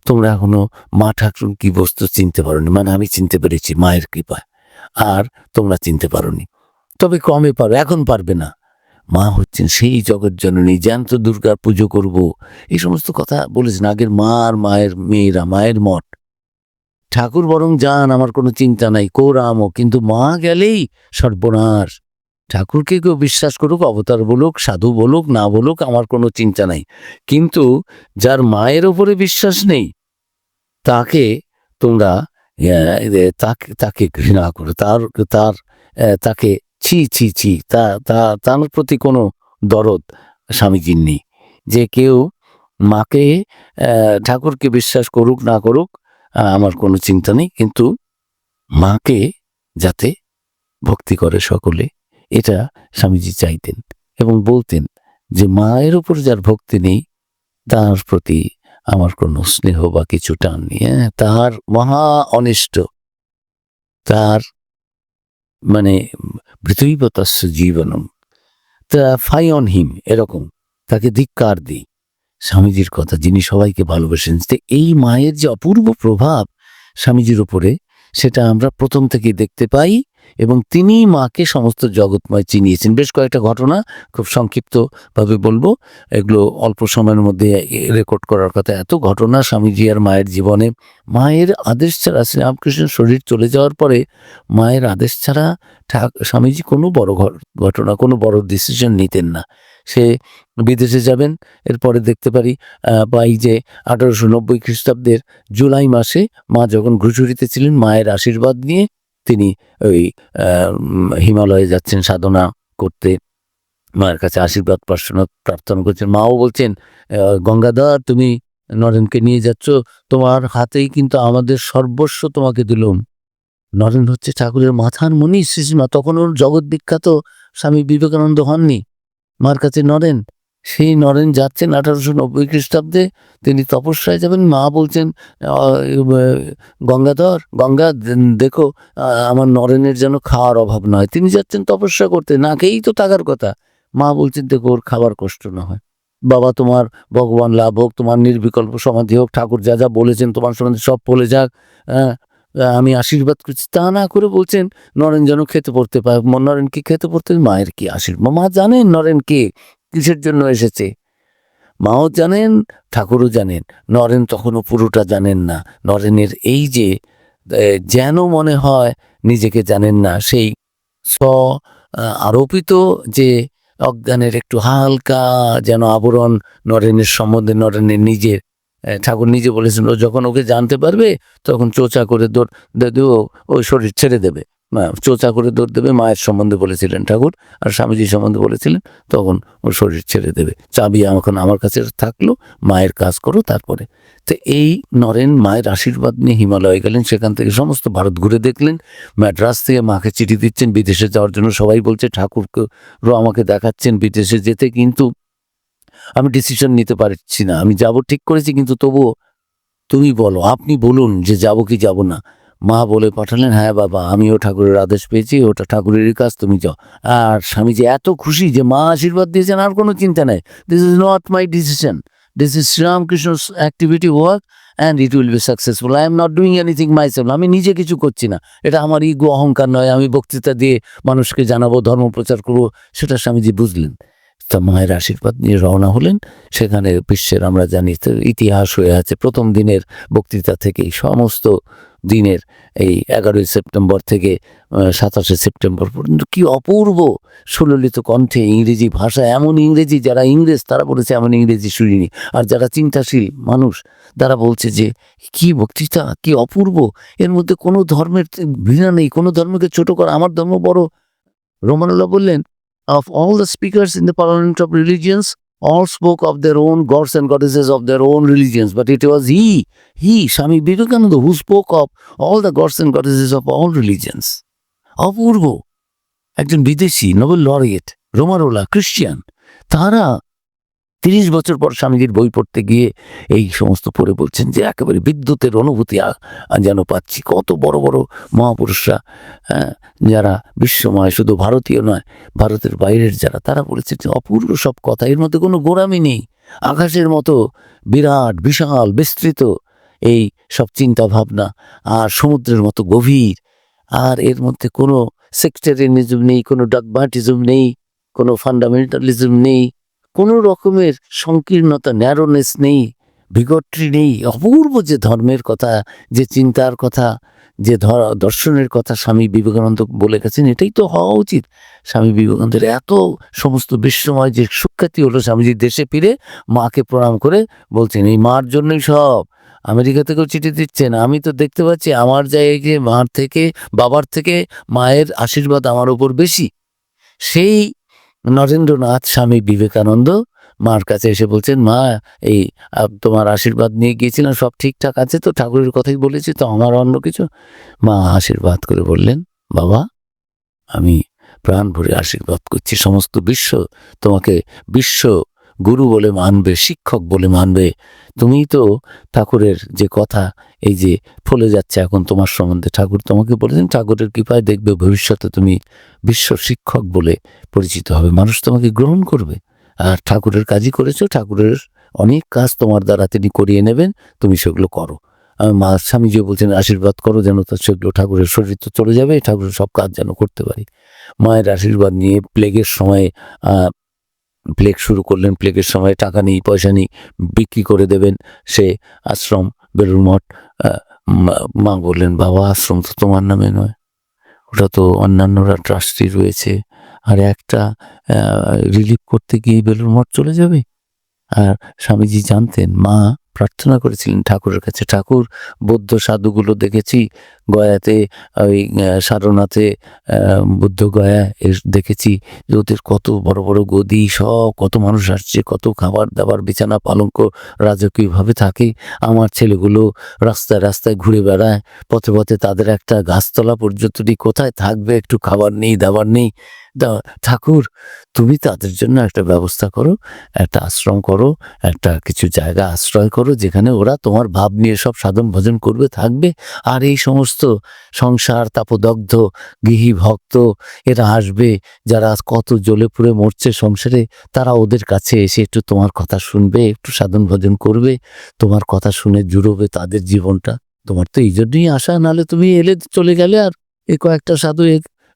তোমরা এখনো মা ঠাকুর কি বস্তু চিনতে পারোনি, মানে আমি চিনতে পেরেছি মায়ের কৃপায়, আর তোমরা চিনতে পারোনি, তবে কমে পারো, এখন পারবে না। মা হচ্ছেন সেই জগৎজননী, জ্যান্ত দুর্গার পুজো করব, এই সমস্ত কথা বলেছেন। আগের মা আর মায়ের মেয়েরা, মায়ের মঠ। ঠাকুর বরং যান, আমার কোনো চিন্তা নাই, কোরামও, কিন্তু মা গেলেই সর্বনাশ। ঠাকুরকে কেউ বিশ্বাস করুক, অবতার বলুক, সাধু বলুক, না বলুক, আমার কোনো চিন্তা নাই, কিন্তু যার মায়ের ওপরে বিশ্বাস নেই তাকে তোমরা তাকে ঘৃণা করো, তাকে ছি ছি ছি, তার প্রতি কোনো দরদ স্বামীজির নেই। যে কেউ মাকে, ঠাকুরকে বিশ্বাস করুক না করুক, আমার কোনো চিন্তা নেই, কিন্তু মাকে যাতে ভক্তি করে সকলে, এটা স্বামীজি চাইতেন এবং বলতেন যে মায়ের উপর যার ভক্তি নেই তার প্রতি আমার কোনো স্নেহ বা কিছু টান নেই। তার মহা অনিষ্ট, তার মানে পৃথিবীবতস্য জীবনম, তা ফাই অন হিম, এরকম তাকে ধিক্কার দিই। স্বামীজির কথা, যিনি সবাইকে ভালোবাসেন, এই মায়ের যে অপূর্ব প্রভাব স্বামীজির উপরে, সেটা আমরা প্রথম থেকে দেখতে পাই, এবং তিনি মাকে সমস্ত জগৎময় চিনিয়েছেন। বেশ কয়েকটা ঘটনা খুব সংক্ষিপ্তভাবে বলবো, এগুলো অল্প সময়ের মধ্যে রেকর্ড করার কথা। এত ঘটনা স্বামীজি আর মায়ের জীবনে। মায়ের আদেশ ছাড়া, শ্রীরামকৃষ্ণের শরীর চলে যাওয়ার পরে মায়ের আদেশ ছাড়া স্বামীজি কোনো বড় ঘটনা, কোনো বড় ডিসিশন নিতেন না। সে বিদেশে যাবেন, এরপরে দেখতে পারি পাই যে 1890 খ্রিস্টাব্দের জুলাই মাসে মা যখন ঘুষুরিতে ছিলেন, মায়ের আশীর্বাদ নিয়ে তিনি ওই হিমালয়ে যাচ্ছেন সাধনা করতে, মায়ের কাছে আশীর্বাদ প্রার্থনা করছেন। মাও বলছেন, গঙ্গাধর তুমি নরেনকে নিয়ে যাচ্ছ, তোমার হাতেই কিন্তু আমাদের সর্বস্ব তোমাকে দিলুম। নরেন হচ্ছে ঠাকুরের মাথার মণি শ্রীমা, তখন ওর জগৎ বিখ্যাত স্বামী বিবেকানন্দ হননি, মার কাছে নরেন। সেই নরেন যাচ্ছেন 1890 খ্রিস্টাব্দে, তিনি তপস্যায় যাবেন। মা বলছেন গঙ্গাধর, গঙ্গা দেখো আমার নরেনের যেন খাওয়ার অভাব না হয়। তিনি যাচ্ছেন তপস্যা করতে, না খেয়েই তো থাকার কথা। মা বলছেন দেখো ওর খাবার কষ্ট না হয়। বাবা তোমার ভগবান লাভ হোক, তোমার নির্বিকল্প সমাধি হোক, ঠাকুর যা যা বলেছেন তোমার সম্বন্ধে সব বলে যাক, আমি আশীর্বাদ করছি। তা না করে বলছেন নরেন যেন খেতে পড়তে পায়। নরেন কি খেতে পড়তে, মায়ের কি আশীর্বাদ। মা জানেন নরেন কে, কিসের জন্য এসেছে, মাও জানেন, ঠাকুরও জানেন। নরেন তখনও পুরোটা জানেন না। নরেনের এই যে যেন মনে হয় নিজেকে জানেন না, সেই স্ব আরোপিত যে অজ্ঞানের একটু হালকা যেন আবরণ নরেনের সম্বন্ধে, নরেনের নিজের, ঠাকুর নিজে বলেছেন ও যখন ওকে জানতে পারবে তখন চোচা করে দৌড় দেবে, ওই শরীর ছেড়ে দেবে, চোচা করে দৌড় দেবে। মায়ের সম্বন্ধে বলেছিলেন ঠাকুর, আর স্বামীজি সম্বন্ধে বলেছিলেন, তখন ওর শরীর ছেড়ে দেবে। চাবি এখন আমার কাছে থাকলো, মায়ের কাজ করো তারপরে। তো এই নরেন মায়ের আশীর্বাদ নিয়ে হিমালয়ে গেলেন, সেখান থেকে সমস্ত ভারত ঘুরে দেখলেন। ম্যাড্রাস থেকে মাকে চিঠি দিচ্ছেন বিদেশে যাওয়ার জন্য। সবাই বলছে ঠাকুরও আমাকে দেখাচ্ছেন বিদেশে যেতে, কিন্তু আমি ডিসিশন নিতে পারছি না। আমি যাব ঠিক করেছি, কিন্তু তবুও তুমি বলো, আপনি বলুন যে যাব কি যাব না। মা বলে পাঠালেন, হ্যাঁ বাবা, আমিও ঠাকুরের আদেশ পেয়েছি, ওটা ঠাকুরেরই কাজ, তুমি যাও। আর স্বামীজি এত খুশি যে মা আশীর্বাদ দিয়েছেন, আর কোনো চিন্তা নেই। This is not my decision, this is Sri Ramakrishna's activity work and it will be successful. I am not doing anything myself. আমি নিজে কিছু করছি না, এটা আমার ইগো অহংকার নয়, আমি বক্তৃতা দিয়ে মানুষকে জানাবো, ধর্ম প্রচার করবো, সেটা স্বামীজি বুঝলেন। তা মায়ের আশীর্বাদ নিয়ে রওনা হলেন। সেখানে বিশ্বের আমরা জানি তো ইতিহাস হয়ে আছে প্রথম দিনের বক্তৃতা থেকেই সমস্ত দিনের, এই 11ই সেপ্টেম্বর থেকে 27শে সেপ্টেম্বর পর্যন্ত কি অপূর্ব সুললিত কণ্ঠে ইংরেজি ভাষা, এমন ইংরেজি যারা ইংরেজ তারা বলেছে এমন ইংরেজি শুনিনি, আর যারা চিন্তাশীল মানুষ তারা বলছে যে কি বক্তৃতা, কি অপূর্ব, এর মধ্যে কোনো ধর্মের ঘৃণা নেই, কোনো ধর্মকে ছোট করা, আমার ধর্ম বড়। রোমানুল্লাহ বললেন, of all the speakers in the Parliament of Religions, all spoke of their own gods and goddesses of their own religions, but it was he, Swami Vivekananda, who spoke of all the gods and goddesses of all religions. অপূর্ব, একজন বিদেশি নোবেল লরিয়েট, রোমারোলা খ্রিস্টিয়ান, তারা 30 বছর পর স্বামীজির বই পড়তে গিয়ে এই সমস্ত পড়ে বলছেন যে একেবারে বিদ্যুতের অনুভূতি যেন পাচ্ছি। কত বড় বড় মহাপুরুষরা, যারা বিশ্বময়, শুধু ভারতীয় নয়, ভারতের বাইরের যারা, তারা বলেছে যে অপূর্ব সব কথা, এর মধ্যে কোনো গোড়ামি নেই। আকাশের মতো বিরাট বিশাল বিস্তৃত এই সব চিন্তা ভাবনা, আর সমুদ্রের মতো গভীর, আর এর মধ্যে কোনো সেক্টারিয়ানিজম নেই, কোনো ডগমাটিজম নেই, কোনো ফান্ডামেন্টালিজম নেই, কোনো রকমের সংকীর্ণতা, ন্যারোনেস নেই, বিগট্রি নেই। অপূর্ব যে ধর্মের কথা, যে চিন্তার কথা, যে দর্শনের কথা স্বামী বিবেকানন্দ বলে গেছেন, এটাই তো হওয়া উচিত। স্বামী বিবেকানন্দের এত সমস্ত বিশ্বময় যে সুখ্যাতি হলো, স্বামীজির দেশে ফিরে মাকে প্রণাম করে বলছেন এই মার জন্যই সব। আমেরিকা থেকেও চিঠি দিচ্ছেন, আমি তো দেখতে পাচ্ছি আমার জায়গায় মার থেকে, বাবার থেকে মায়ের আশীর্বাদ আমার উপর বেশি। সেই নরেন্দ্রনাথ স্বামী বিবেকানন্দ মার কাছে এসে বলছেন, মা এই তোমার আশীর্বাদ নিয়ে গিয়েছিলাম, সব ঠিকঠাক আছে তো, ঠাকুরের কথাই বলেছি তো, আমার অন্য কিছু। মা আশীর্বাদ করে বললেন, বাবা আমি প্রাণ ভরে আশীর্বাদ করছি, সমস্ত বিশ্ব তোমাকে বিশ্ব গুরু বলে মানবে, শিক্ষক বলে মানবে। তুমি তো ঠাকুরের যে কথা, এই যে ফলে যাচ্ছে এখন তোমার সম্বন্ধে, ঠাকুর তোমাকে বলেছেন, ঠাকুরের কৃপায় দেখবে ভবিষ্যতে তুমি বিশ্ব শিক্ষক বলে পরিচিত হবে, মানুষ তোমাকে গ্রহণ করবে। আর ঠাকুরের কাজই করেছো, ঠাকুরের অনেক কাজ তোমার দ্বারা তিনি করিয়ে নেবেন, তুমি সেগুলো করো। মা স্বামীজিও বলছেন আশীর্বাদ করো যেন তার সেগুলো, ঠাকুরের শরীর তো চলে যাবে, ঠাকুরের সব কাজ যেন করতে পারি। মায়ের আশীর্বাদ নিয়ে প্লেগের সময় প্লেগ শুরু করলেন। প্লেগের সময় টাকা নেই, পয়সা নেই, বিক্রি করে দেবেন সে আশ্রম বেলুড় মঠ। মা বললেন, বাবা আশ্রম তো তোমার নামে নয়, ওটা তো অন্যান্যরা ট্রাস্টি রয়েছে, আর একটা রিলিফ করতে গিয়ে বেলুড় মঠ চলে যাবে। আর স্বামীজি জানতেন, মা প্রার্থনা করেছিলেন ঠাকুরের কাছে, ঠাকুর বৌদ্ধ সাধুগুলো দেখেছি গয়াতে ওই সারনাথে বুদ্ধ গয়া দেখেছি যে ওদের কত বড় বড় গদি, সব কত মানুষ আসছে, কত খাবার দাবার, বিছানা পালঙ্ক রাজকীয়ভাবে থাকে। আমার ছেলেগুলো রাস্তায় রাস্তায় ঘুরে বেড়ায়, পথে পথে তাদের একটা গাছতলা পর্যন্ত নেই, কোথায় থাকবে, একটু খাবার নেই, দাবার নেই। ঠাকুর, তুমি তাদের জন্য একটা ব্যবস্থা করো, একটা আশ্রম করো, একটা কিছু জায়গা আশ্রয় করো, যেখানে ওরা তোমার ভাব নিয়ে সব সাধন ভজন করবে, থাকবে। আর এই সমস্ত সংসার তাপদগ্ধ গৃহী ভক্ত এরা আসবে, যারা কত জ্বলে পুড়ে মরছে সংসারে, তারা ওদের কাছে এসে একটু তোমার কথা শুনবে, একটু সাধন ভজন করবে, তোমার কথা শুনে জুড়বে তাদের জীবনটা। তোমার তো এই জন্যই আসা, নাহলে তুমি এলে চলে গেলে আর এই কয়েকটা সাধু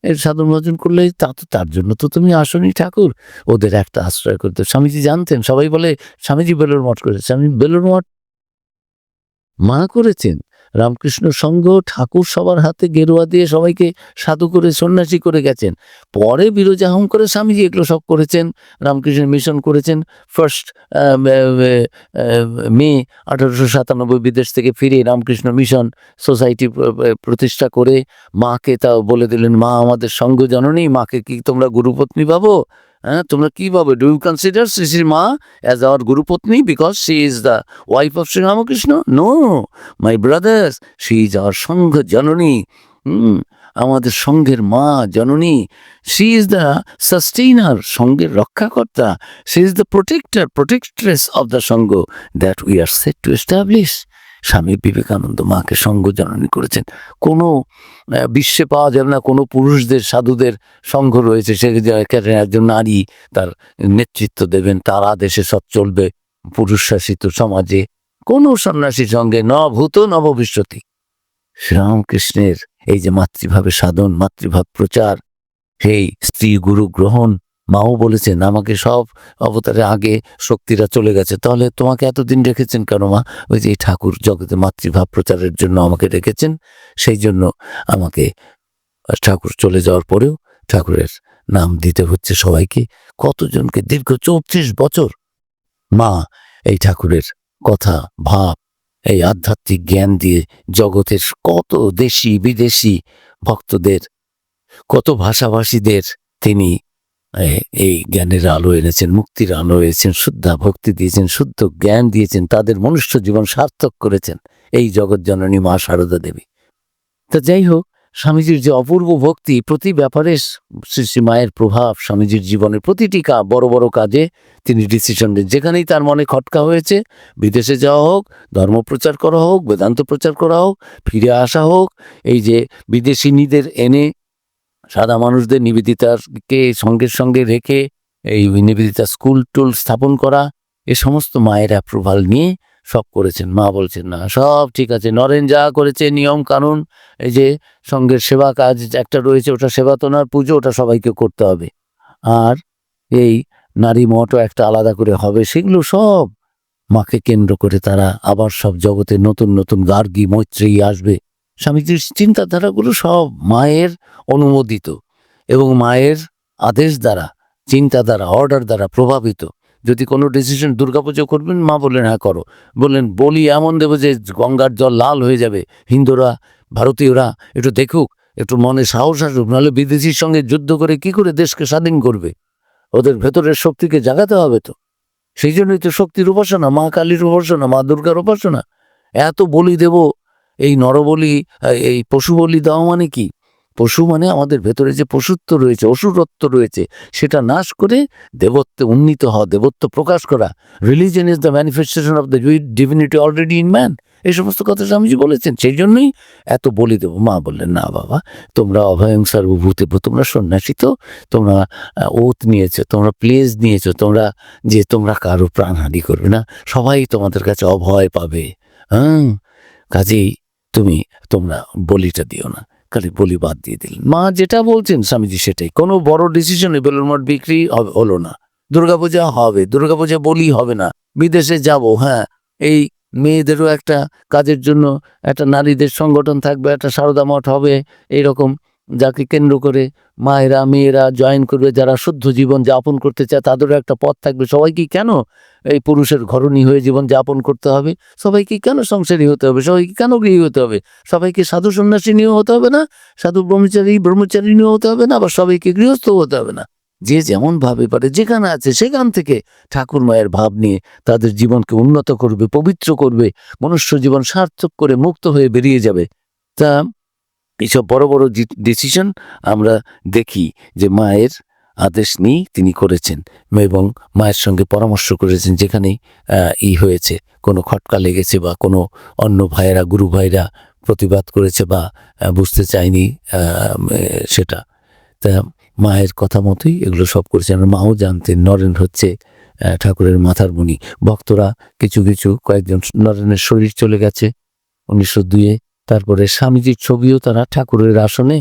এর সাধন ভজন করলে তার জন্য তো তুমি আসনি ঠাকুর। ওদের একটা আশ্রয় করতে স্বামীজি জানতেন। সবাই বলে স্বামীজি বেলুড় মঠ করেছে, স্বামী বেলুড় মঠ মা করেছেন। রামকৃষ্ণ সংঘ ঠাকুর সবার হাতে গেরুয়া দিয়ে সবাইকে সাধু করে সন্ন্যাসী করে গেছেন। পরে বিরজাহম করে স্বামীজি এগুলো সব করেছেন, রামকৃষ্ণ মিশন করেছেন। ফার্স্ট মে 1897 বিদেশ থেকে ফিরে রামকৃষ্ণ মিশন সোসাইটি প্রতিষ্ঠা করে মাকে তাও বলে দিলেন, মা আমাদের সঙ্গ জননী, মাকে কি তোমরা গুরুপত্নী ভাবো? হ্যাঁ, তোমরা কি ভাবে? Do you consider Sri Ma as our গুরুপত্নী because she is the wife of Sri Ramakrishna? No, my brothers, she is our Sangha Janani. আমাদের সঙ্ঘের মা জননী। শি ইজ দ্য সাস্টেইনার, সঙ্ঘের রক্ষাকর্তা। She is the protectress of the Sangha that we are set to establish. Swami Vivekananda মাকে সঙ্ঘ জননী করেছেন। কোনো বিশ্বে পাওয়া যাবে না কোনো পুরুষদের সাধুদের সংঘ রয়েছে, সেখানে একজন নারী তার নেতৃত্ব দেবেন, তার আদেশে সব চলবে পুরুষ শাসিত সমাজে। কোনো সন্ন্যাসীর সঙ্গে ন ভূত ন ভবিষ্যতি। শ্রীরামকৃষ্ণের এই যে মাতৃভাবে সাধন, মাতৃভাব প্রচার, সেই স্ত্রী গুরু গ্রহণ, মাও বলেছেন আমাকে সব অবতারে আগে শক্তিরা চলে গেছে, তাহলে তোমাকে এতদিন রেখেছেন কেন মা? ওই যে ঠাকুর জগতে মাতৃভাব প্রচারের জন্য আমাকে রেখেছেন, সেই জন্য আমাকে ঠাকুর চলে যাওয়ার পরেও ঠাকুরের নাম দিতে হচ্ছে সবাইকে। কতজনকে দীর্ঘ 34 বছর মা এই ঠাকুরের কথা ভাব, এই আধ্যাত্মিক জ্ঞান দিয়ে জগতের কত দেশি বিদেশি ভক্তদের, কত ভাষাভাষীদের তিনি এই জ্ঞানের আলো এনেছেন, মুক্তির আলো এনেছেন, শুদ্ধা ভক্তি দিয়েছেন, শুদ্ধ জ্ঞান দিয়েছেন, তাদের মনুষ্য জীবন সার্থক করেছেন এই জগৎ জননী মা শারদা দেবী। তা যাই হোক, স্বামীজির যে অপূর্ব ভক্তি, প্রতি ব্যাপারে শ্রী শ্রী মায়ের প্রভাব স্বামীজির জীবনের প্রতিটি বড় বড় কাজে তিনি ডিসিশন নেন। যেখানেই তার মনে খটকা হয়েছে, বিদেশে যাওয়া হোক, ধর্ম প্রচার করা হোক, বেদান্ত প্রচার করা হোক, ফিরে আসা হোক, এই যে বিদেশিনীদের এনে সাদা মানুষদের নিবেদিতাকে সঙ্গে সঙ্গে রেখে এই নিবেদিতা স্কুল টুল স্থাপন করা, এ সমস্ত মায়ের অ্যাপ্রুভাল নিয়ে সব করেছেন। মা বলছেন না, সব ঠিক আছে, নরেন যা করেছে নিয়ম কানুন, এই যে সঙ্গের সেবা কাজ একটা রয়েছে, ওটা সেবা তোনার পুজো, ওটা সবাইকে করতে হবে। আর এই নারী মঠও একটা আলাদা করে হবে, সেগুলো সব মাকে কেন্দ্র করে তারা আবার সব জগতে নতুন নতুন গার্গী মৈত্রেয়ী আসবে। স্বামীজির চিন্তাধারাগুলো সব মায়ের অনুমোদিত এবং মায়ের আদেশ দ্বারা, চিন্তা দ্বারা, অর্ডার দ্বারা প্রভাবিত। যদি কোনো ডিসিশন, দুর্গাপুজো করবেন, মা বললেন হ্যাঁ করো, বললেন বলি এমন দেবো যে গঙ্গার জল লাল হয়ে যাবে, হিন্দুরা ভারতীয়রা একটু দেখুক, একটু মনে সাহস আসুক, নাহলে বিদেশির সঙ্গে যুদ্ধ করে কি করে দেশকে স্বাধীন করবে? ওদের ভেতরের শক্তিকে জাগাতে হবে তো। সেই জন্যই তো শক্তির উপাসনা, মা কালীর উপাসনা, মা দুর্গার উপাসনা। এত বলি দেব, এই নরবলি, এই পশু বলি দেওয়া মানে কি? পশু মানে আমাদের ভেতরে যে পশুত্ব রয়েছে, অসুরত্ব রয়েছে, সেটা নাশ করে দেবত্বে উন্নীত হওয়া, দেবত্ব প্রকাশ করা। Religion is the manifestation of the divinity already in man. এই সমস্ত কথা স্বামীজি বলেছেন, সেই জন্যই এত বলি দেব। মা বললেন না বাবা, তোমরা অভয়ং সর্বভূতেভ্য, তোমরা সন্ন্যাসী, তো তোমরা ওত নিয়েছো, তোমরা প্লেজ নিয়েছো, তোমরা কারো প্রাণহানি করবে না, সবাই তোমাদের কাছে অভয় পাবে। কাজেই তোমরা বলিটা দিও না। খালি বলি বাদ দিয়ে দিলেন। মা যেটা বলছেন স্বামীজি সেটাই। কোনো বড় ডিসিশনে বেলুড় মঠ বিক্রি হলো না, দুর্গাপূজা হবে, দুর্গাপূজা বলি হবে না, বিদেশে যাব, হ্যাঁ এই মেয়েদেরও একটা কাজের জন্য একটা নারীদের সংগঠন থাকবে, একটা সারদা মঠ হবে, এইরকম যাকে কেন্দ্র করে মায়েরা মেয়েরা জয়েন করবে, যারা শুদ্ধ জীবন যাপন করতে চায় তাদেরও একটা পথ থাকবে। সবাইকে কেন এই পুরুষের ঘরণী হয়ে জীবন যাপন করতে হবে? সবাইকে কেন সংসারী হতে হবে? সবাইকে কেন গৃহী হতে হবে? সবাইকে সাধু সন্ন্যাসিনীও হতে হবে না, সাধু ব্রহ্মচারিণীও হতে হবে না, আবার সবাইকে গৃহস্থ হতে হবে না। যে যেমন ভাবে পারে যেখানে আছে সেখান থেকে ঠাকুর মায়ের ভাব নিয়ে তাদের জীবনকে উন্নত করবে, পবিত্র করবে, মনুষ্য জীবন সার্থক করে মুক্ত হয়ে বেরিয়ে যাবে। তা এইসব বড় বড় ডিসিশন আমরা দেখি যে মায়ের আদেশ নিয়ে তিনি করেছেন এবং মায়ের সঙ্গে পরামর্শ করেছেন যেখানে হয়েছে, কোনো খটকা লেগেছে বা কোনো অন্য ভাইয়েরা গুরু ভাইরা প্রতিবাদ করেছে বা বুঝতে চায়নি সেটা। তা মায়ের কথা মতোই এগুলো সব করেছেন। মাও জানতেন নরেন হচ্ছে ঠাকুরের মাথার মণি। ভক্তরা কিছু কিছু কয়েকজন, নরেনের শরীর চলে গেছে 1902-এ। তারপরে স্বামীজির ছবিও তারা ঠাকুরের আসনে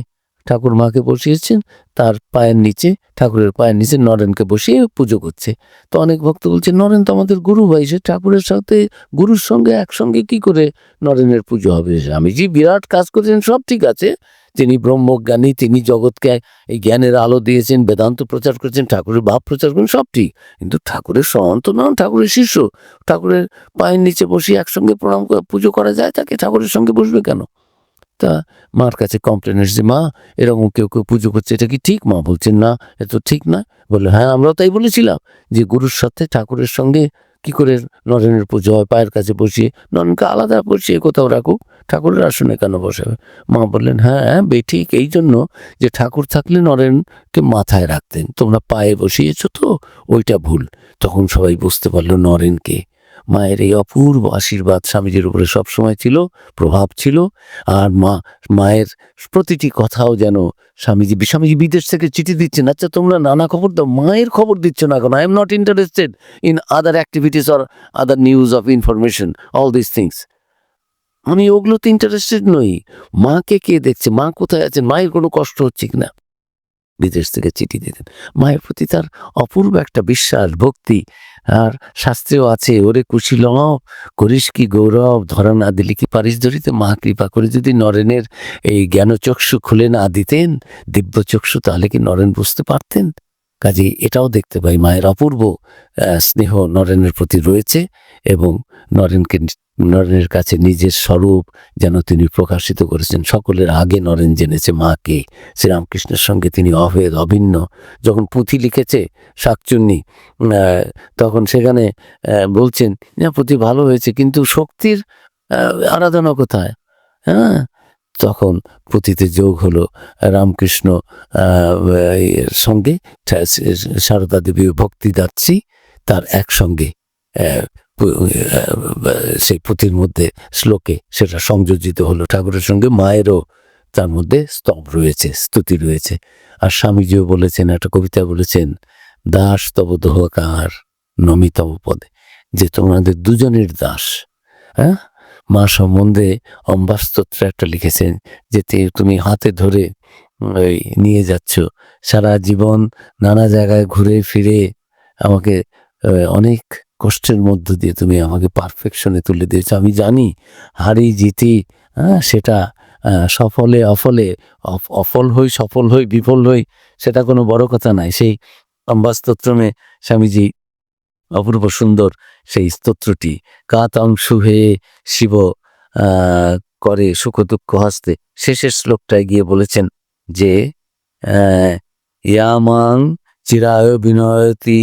ঠাকুর মাকে বসিয়েছেন, তার পায়ের নিচে, ঠাকুরের পায়ের নিচে নরেনকে বসিয়ে পুজো করছে। তো অনেক ভক্ত বলছে নরেন তো আমাদের গুরু ভাই, সে ঠাকুরের সাথে গুরুর সঙ্গে একসঙ্গে কি করে নরেনের পুজো হবে? স্বামীজি বিরাট কাজ করেছেন, সব ঠিক আছে, তিনি ব্রহ্মজ্ঞানী, তিনি জগৎকে এই জ্ঞানের আলো দিয়েছেন, বেদান্ত প্রচার করেছেন, ঠাকুরের ভাব প্রচার করেন, সব ঠিক। কিন্তু ঠাকুরের সন্ত নন, ঠাকুরের শিষ্য। ঠাকুরের পায়ের নিচে বসিয়ে একসঙ্গে প্রণাম পুজো করা যায়, তাকে ঠাকুরের সঙ্গে বসবে কেন? তা মার কাছে কমপ্লেন এসেছে, মা এরকম কেউ কেউ পুজো করছে, এটা কি ঠিক? মা বলছেন না, এ তো ঠিক না। বললো হ্যাঁ, আমরাও তাই বলেছিলাম যে গুরুর সাথে ঠাকুরের সঙ্গে কি করে নরেনের পুজো হয়? পায়ের কাছে বসিয়ে, নরেনকে আলাদা বসিয়ে কোথাও রাখুক, ঠাকুরের আসনে কেন বসাবে? মা বললেন হ্যাঁ ঠিক, এই জন্য যে ঠাকুর থাকলে নরেনকে মাথায় রাখতেন, তোমরা পায়ে বসিয়েছো তো, ওইটা ভুল। তখন সবাই বুঝতে পারলো নরেনকে। মায়ের এই অপূর্ব আশীর্বাদ স্বামীজির উপরে সবসময় ছিল, প্রভাব ছিল। আর মায়ের প্রতিটি কথাও যেন স্বামীজি বিদেশ থেকে চিঠি দিচ্ছেন, আচ্ছা তোমরা নানা খবর দাও, মায়ের খবর দিচ্ছ না কেন? I am not interested in other activities or other news of information, all this things. আমি ওগুলোতে ইন্টারেস্টেড নই। মাকে কে দেখছে, মা কোথায় আছেন, মায়ের কোনো কষ্ট হচ্ছে কিনা, বিদেশ থেকে চিঠি দিতেন। মায়ের প্রতি তার অপূর্ব একটা বিশ্বাস, ভক্তি। আর শাস্ত্রেও আছে, ওরে কুশীল করিস কি গৌরব, ধরা না দিলে কি পারিস ধরিতে? মা কৃপা করে যদি নরেনের এই জ্ঞানচক্ষু খুলে না দিতেন, দিব্য চক্ষু, তাহলে কি নরেন বুঝতে পারতেন? কাজেই এটাও দেখতে পাই মায়ের অপূর্ব স্নেহ নরেনের প্রতি রয়েছে এবং নরেনের কাছে নিজের স্বরূপ যেন তিনি প্রকাশিত করেছেন। সকলের আগে নরেন জেনেছে মাকে, শ্রীরামকৃষ্ণের সঙ্গে তিনি অভেদ অভিন্ন। যখন পুঁথি লিখেছে শাকচুন্নি, তখন সেখানে বলছেন না পুঁথি ভালো হয়েছে, কিন্তু শক্তির আরাধনা কোথায়? হ্যাঁ, তখন পুঁথিতে যোগ হলো রামকৃষ্ণ এর সঙ্গে সারদা দেবী ভক্তিদাত্রী, তার একসঙ্গে সেই পুঁথির মধ্যে শ্লোকে সেটা সংযোজিত হলো ঠাকুরের সঙ্গে। মায়েরও তার মধ্যে স্তব রয়েছে, স্তুতি রয়েছে। আর স্বামীজিও বলেছেন, একটা কবিতা বলেছেন, দাস তব দোহকার নমিতব পদে, যে তোমাদের দুজনের দাস। হ্যাঁ, মা সম্বন্ধে অম্বাস্তোত্র একটা লিখেছেন যে তুমি হাতে ধরে নিয়ে যাচ্ছ সারা জীবন, নানা জায়গায় ঘুরে ফিরে আমাকে অনেক কষ্টের মধ্য দিয়ে তুমি আমাকে পারফেকশনে তুলে দিয়েছ। আমি জানি হারি জিতি, সেটা সফলে অফলে, অফল হই সফল হই বিফল হই, সেটা কোনো বড় কথা নাই। সেই অম্বাস্তোত্রমে স্বামীজি অপূর্ব সুন্দর সেই স্তোত্রটি, কাতং শুহে শিব করে সুখ দুঃখ হস্তে, শেষের শ্লোকটায় গিয়ে বলেছেন যে ইয়ামাং চিরায় বিনয়তি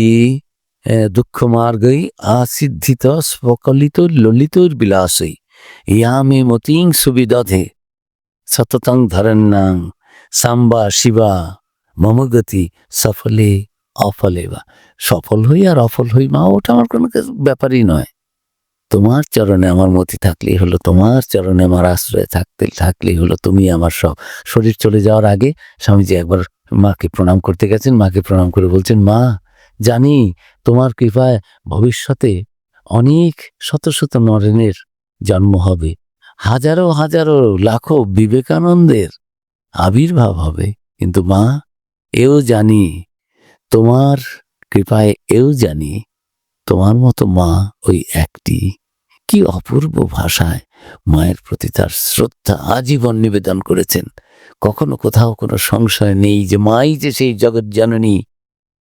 দুঃখ মার্গই আসিদ্ধিত স্বকলিত ললিত বিলাসই, ইয়ামে মতিং সুবিদধে সততং ধরন্যাং সাম্বা শিবা মমগতি সফলে অফলে। বা সফল হই আর অফল হই মা, ওটা আমার কোনো ব্যাপারই নয়। তোমার চরণে আমার মতি থাকলেই হলো, তোমার চরণে আমার আশ্রয় থাকলেই হলো, তুমি আমার সব। শরীর চলে যাওয়ার আগে স্বামীজি একবার মাকে প্রণাম করতে গেছেন, মাকে প্রণাম করে বলছেন, মা জানি তোমার কৃপায় ভবিষ্যতে অনেক শত শত নরেনের জন্ম হবে, হাজারো হাজারো লাখো বিবেকানন্দের আবির্ভাব হবে, কিন্তু মা এও জানি, তোমার কৃপায় এও জানি, তোমার মতো মা ওই একটি, কি অপূর্ব ভাষায় মায়ের প্রতি তার শ্রদ্ধা আজীবন নিবেদন করেছেন। কখনো কোথাও কোনো সংশয় নেই যে মাই যে সেই জগৎ জননী,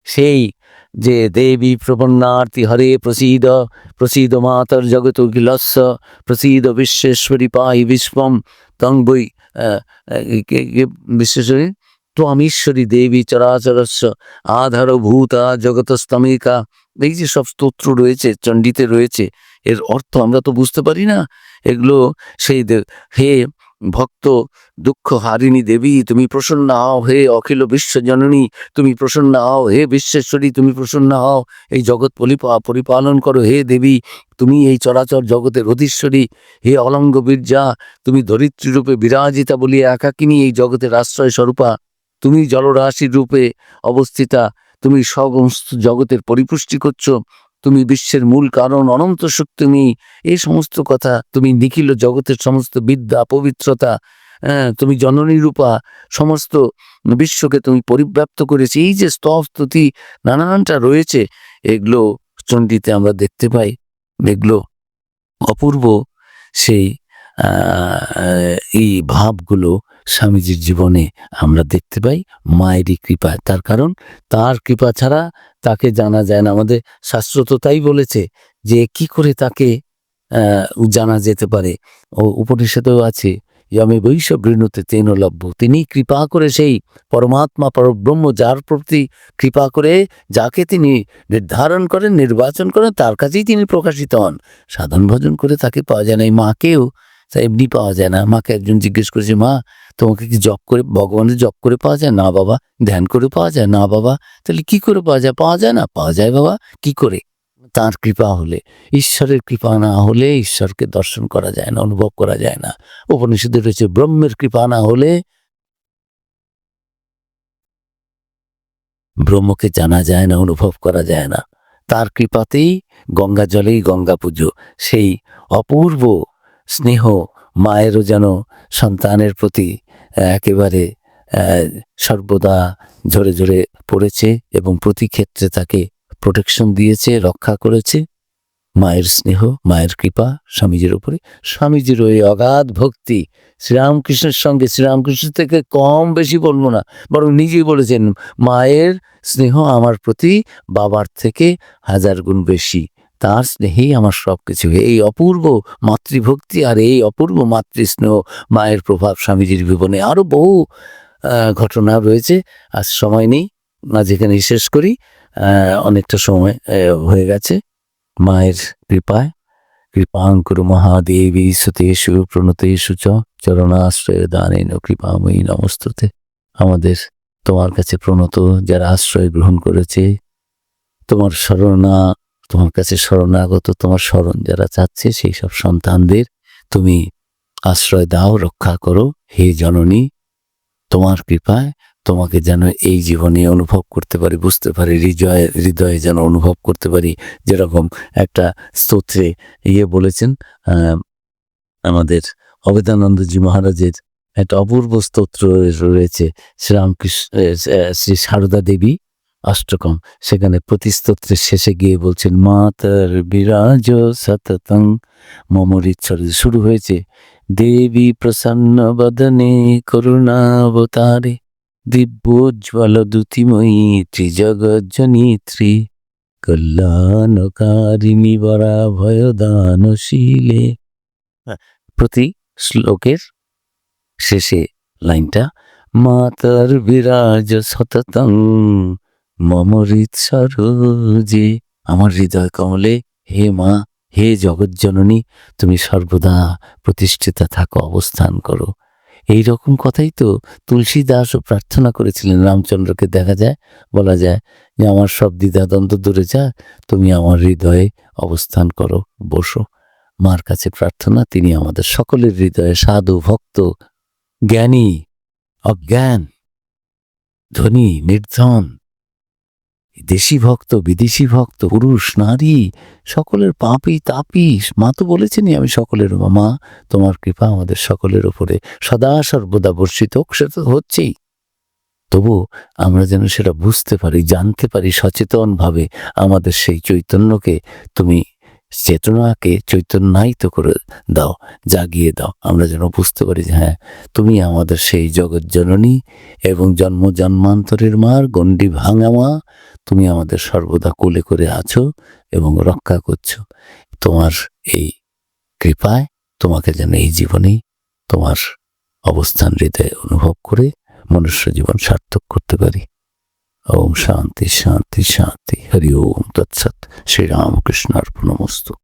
সেই যে দেবী প্রপন্নার্তি হরে প্রসীদ প্রসীদ মাতর জগত অখিলস্য প্রসীদ বিশ্বেশ্বরী পাহি বিশ্বম তং বই বিশ্বেশ্বরী ত্বমীশ্বরী দেবী চরাচরস্য আধার ভূতা জগতস্তমিকা। এই যে সব স্তোত্র রয়েছে, চণ্ডীতে রয়েছে, এর অর্থ আমরা তো বুঝতে পারি না। এগুলো সেই হে ভক্ত দুঃখ হারিণী দেবী, তুমি প্রসন্ন হও, হে অখিল বিশ্ব জননী তুমি প্রসন্ন হও, হে বিশ্বেশ্বরী তুমি প্রসন্ন হও, এই জগৎ পরিপালন করো হে দেবী, তুমি এই চরাচর জগতের অধীশ্বরী, হে অলঙ্গ বীর্যা তুমি ধরিত্রী রূপে বিরাজিতা বলিয়া একাকিনী এই জগতের আশ্রয় স্বরূপা, তুমি জলরাশির রূপে অবস্থিতা, তুমি সমস্ত জগতের পরিপুষ্টি করছো, তুমি বিশ্বের মূল কারণ, অনন্ত সুখ তুমি, এই সমস্ত কথা, তুমি নিখিল জগতের সমস্ত বিদ্যা পবিত্রতা, তুমি জননী রূপা, সমস্ত বিশ্বকে তুমি পরিব্যাপ্ত করেছি। এই যে স্তব স্তুতি নানানটা রয়েছে, এগুলো চণ্ডীতে আমরা দেখতে পাই। এগুলো অপূর্ব সেই এই ভাবগুলো স্বামীজির জীবনে আমরা দেখতে পাই মায়েরই কৃপায়। তার কারণ তার কৃপা ছাড়া তাকে জানা যায় না। আমাদের শাস্ত্র তো তাই বলেছে যে কি করে তাকে জানা যেতে পারে। ও উপনিষদেও আছে যমে বৈশ বৃণতে তেন লভ্য, তিনি কৃপা করে সেই পরমাত্মা পরব্রহ্ম যার প্রতি কৃপা করে যাকে তিনি নির্ধারণ করেন, নির্বাচন করেন, তার কাছেই তিনি প্রকাশিত হন। সাধন ভজন করে তাকে পাওয়া যায় না। এই মাকেও এমনি পাওয়া যায় না। মাকে একজন জিজ্ঞেস করেছে, মা তোমাকে কি জপ করে, ভগবানের জপ করে পাওয়া যায়? না বাবা। ধ্যান করে পাওয়া যায়? না বাবা। তাহলে কি করে পাওয়া যায়? পাওয়া যায় না। পাওয়া যায় বাবা। কি করে? তাঁর কৃপা হলে। ঈশ্বরের কৃপা না হলে ঈশ্বরকে দর্শন করা যায় না, অনুভব করা যায় না। উপনিষদে রয়েছে ব্রহ্মের কৃপা না হলে ব্রহ্মকে জানা যায় না, অনুভব করা যায় না। তার কৃপাতেই গঙ্গা জলেই গঙ্গা পুজো। সেই অপূর্ব স্নেহ মায়েরও যেন সন্তানের প্রতি একেবারে সর্বদা ঝরে ঝরে পড়েছে এবং প্রতি ক্ষেত্রে তাকে প্রোটেকশন দিয়েছে, রক্ষা করেছে। মায়ের স্নেহ, মায়ের কৃপা স্বামীজির উপরে। স্বামীজির ওই অগাধ ভক্তি শ্রীরামকৃষ্ণের সঙ্গে, শ্রীরামকৃষ্ণ থেকে কম বেশি বলবো না, বরং নিজেই বলেছেন মায়ের স্নেহ আমার প্রতি বাবার থেকে 1000 গুণ বেশি। তার স্নেহেই আমার সব কিছু। এই অপূর্ব মাতৃভক্তি আর এই অপূর্ব মাতৃস্নেহ, মায়ের প্রভাব স্বামীজির জীবনে। আরও বহু ঘটনা রয়েছে, আজ সময় নেই, আজ এখানে শেষ করি। অনেকটা সময় হয়ে গেছে। মায়ের কৃপায় কৃপাঙ্কুরু মহাদেবী সুতেষু প্রণতেষু চ চরণাশ্রয় দানেন কৃপাময়ী নমস্তুতে। আমাদের তোমার কাছে প্রণত যারা আশ্রয় গ্রহণ করেছে, তোমার তোমার কাছে শরণাগত, তোমার শরণ যারা চাচ্ছে, সেই সব সন্তানদের তুমি আশ্রয় দাও, রক্ষা করো হে জননী। তোমার কৃপায় তোমাকে যেন এই জীবনে অনুভব করতে পারি, বুঝতে পারি, হৃদয়ে যেন অনুভব করতে পারি। যেরকম একটা স্তোত্রে বলেছেন আমাদের অবেদানন্দজি মহারাজের একটা অপূর্ব স্তোত্র রয়েছে, শ্রীরামকৃষ্ণ শ্রী সারদা দেবী অষ্টকম। সেখানে প্রতি স্তোত্রের শেষে গিয়ে বলছেন মাতর বিরাজ সততং মমরিচ্ছর। শুরু হয়েছে দেবী প্রসন্ন বদনে করুণাবতারে দিব্যোজ্জ্বল দ্যুতিময়ী ত্রিজগজ্জনিত্রী কল্যাণকারিণী বরা ভয়দানশীলে। প্রতি শ্লোকের শেষে লাইনটা মাতর বিরাজ সততং মম হৃৎসরোজে, আমার হৃদয় কমলে হে মা, হে জগজ্জননী, তুমি সর্বদা প্রতিষ্ঠিতা থাকো, অবস্থান করো। এই রকম কথাই তো তুলসীদাসও প্রার্থনা করেছিলেন রামচন্দ্রকে। দেখা যায়, বলা যায় যে আমার সব দ্বিধাদ্বন্দ্ব দূরে যা, তুমি আমার হৃদয়ে অবস্থান করো, বসো। মার কাছে প্রার্থনা, তিনি আমাদের সকলের হৃদয়ে সাধু, ভক্ত, জ্ঞানী, অজ্ঞান, ধনী, নির্ধন, দেশি ভক্ত, বিদেশি ভক্ত, পুরুষ, নারী, সকলের পাপী তাপী, মা তো বলেছেনই আমি সকলের মা। তোমার কৃপা আমাদের সকলের উপরে সদা সর্বদা বর্ষিত হোক। সেটা তো হচ্ছেই, তবু আমরা যেন সেটা বুঝতে পারি, জানতে পারি, সচেতনভাবে আমাদের সেই চৈতন্যকে তুমি চেতনাকে চৈতন্যায়িত করে দাও, জাগিয়ে দাও, আমরা যেন বুঝতে পারি যে হ্যাঁ, তুমি আমাদের সেই জগৎ জননী এবং জন্ম জন্মান্তরের মার গণ্ডি ভাঙা মা। তুমি আমাদের সর্বদা কোলে করে আছো এবং রক্ষা করছো। তোমার এই কৃপায় তোমাকে যেন এই জীবনেই তোমার অবস্থান হৃদয়ে অনুভব করে মনুষ্য জীবন সার্থক করতে পারি। ওম শান্তি শান্তি শান্তি। হরি ওম তৎসৎ। শ্রীরামকৃষ্ণ অর্পণমস্তু।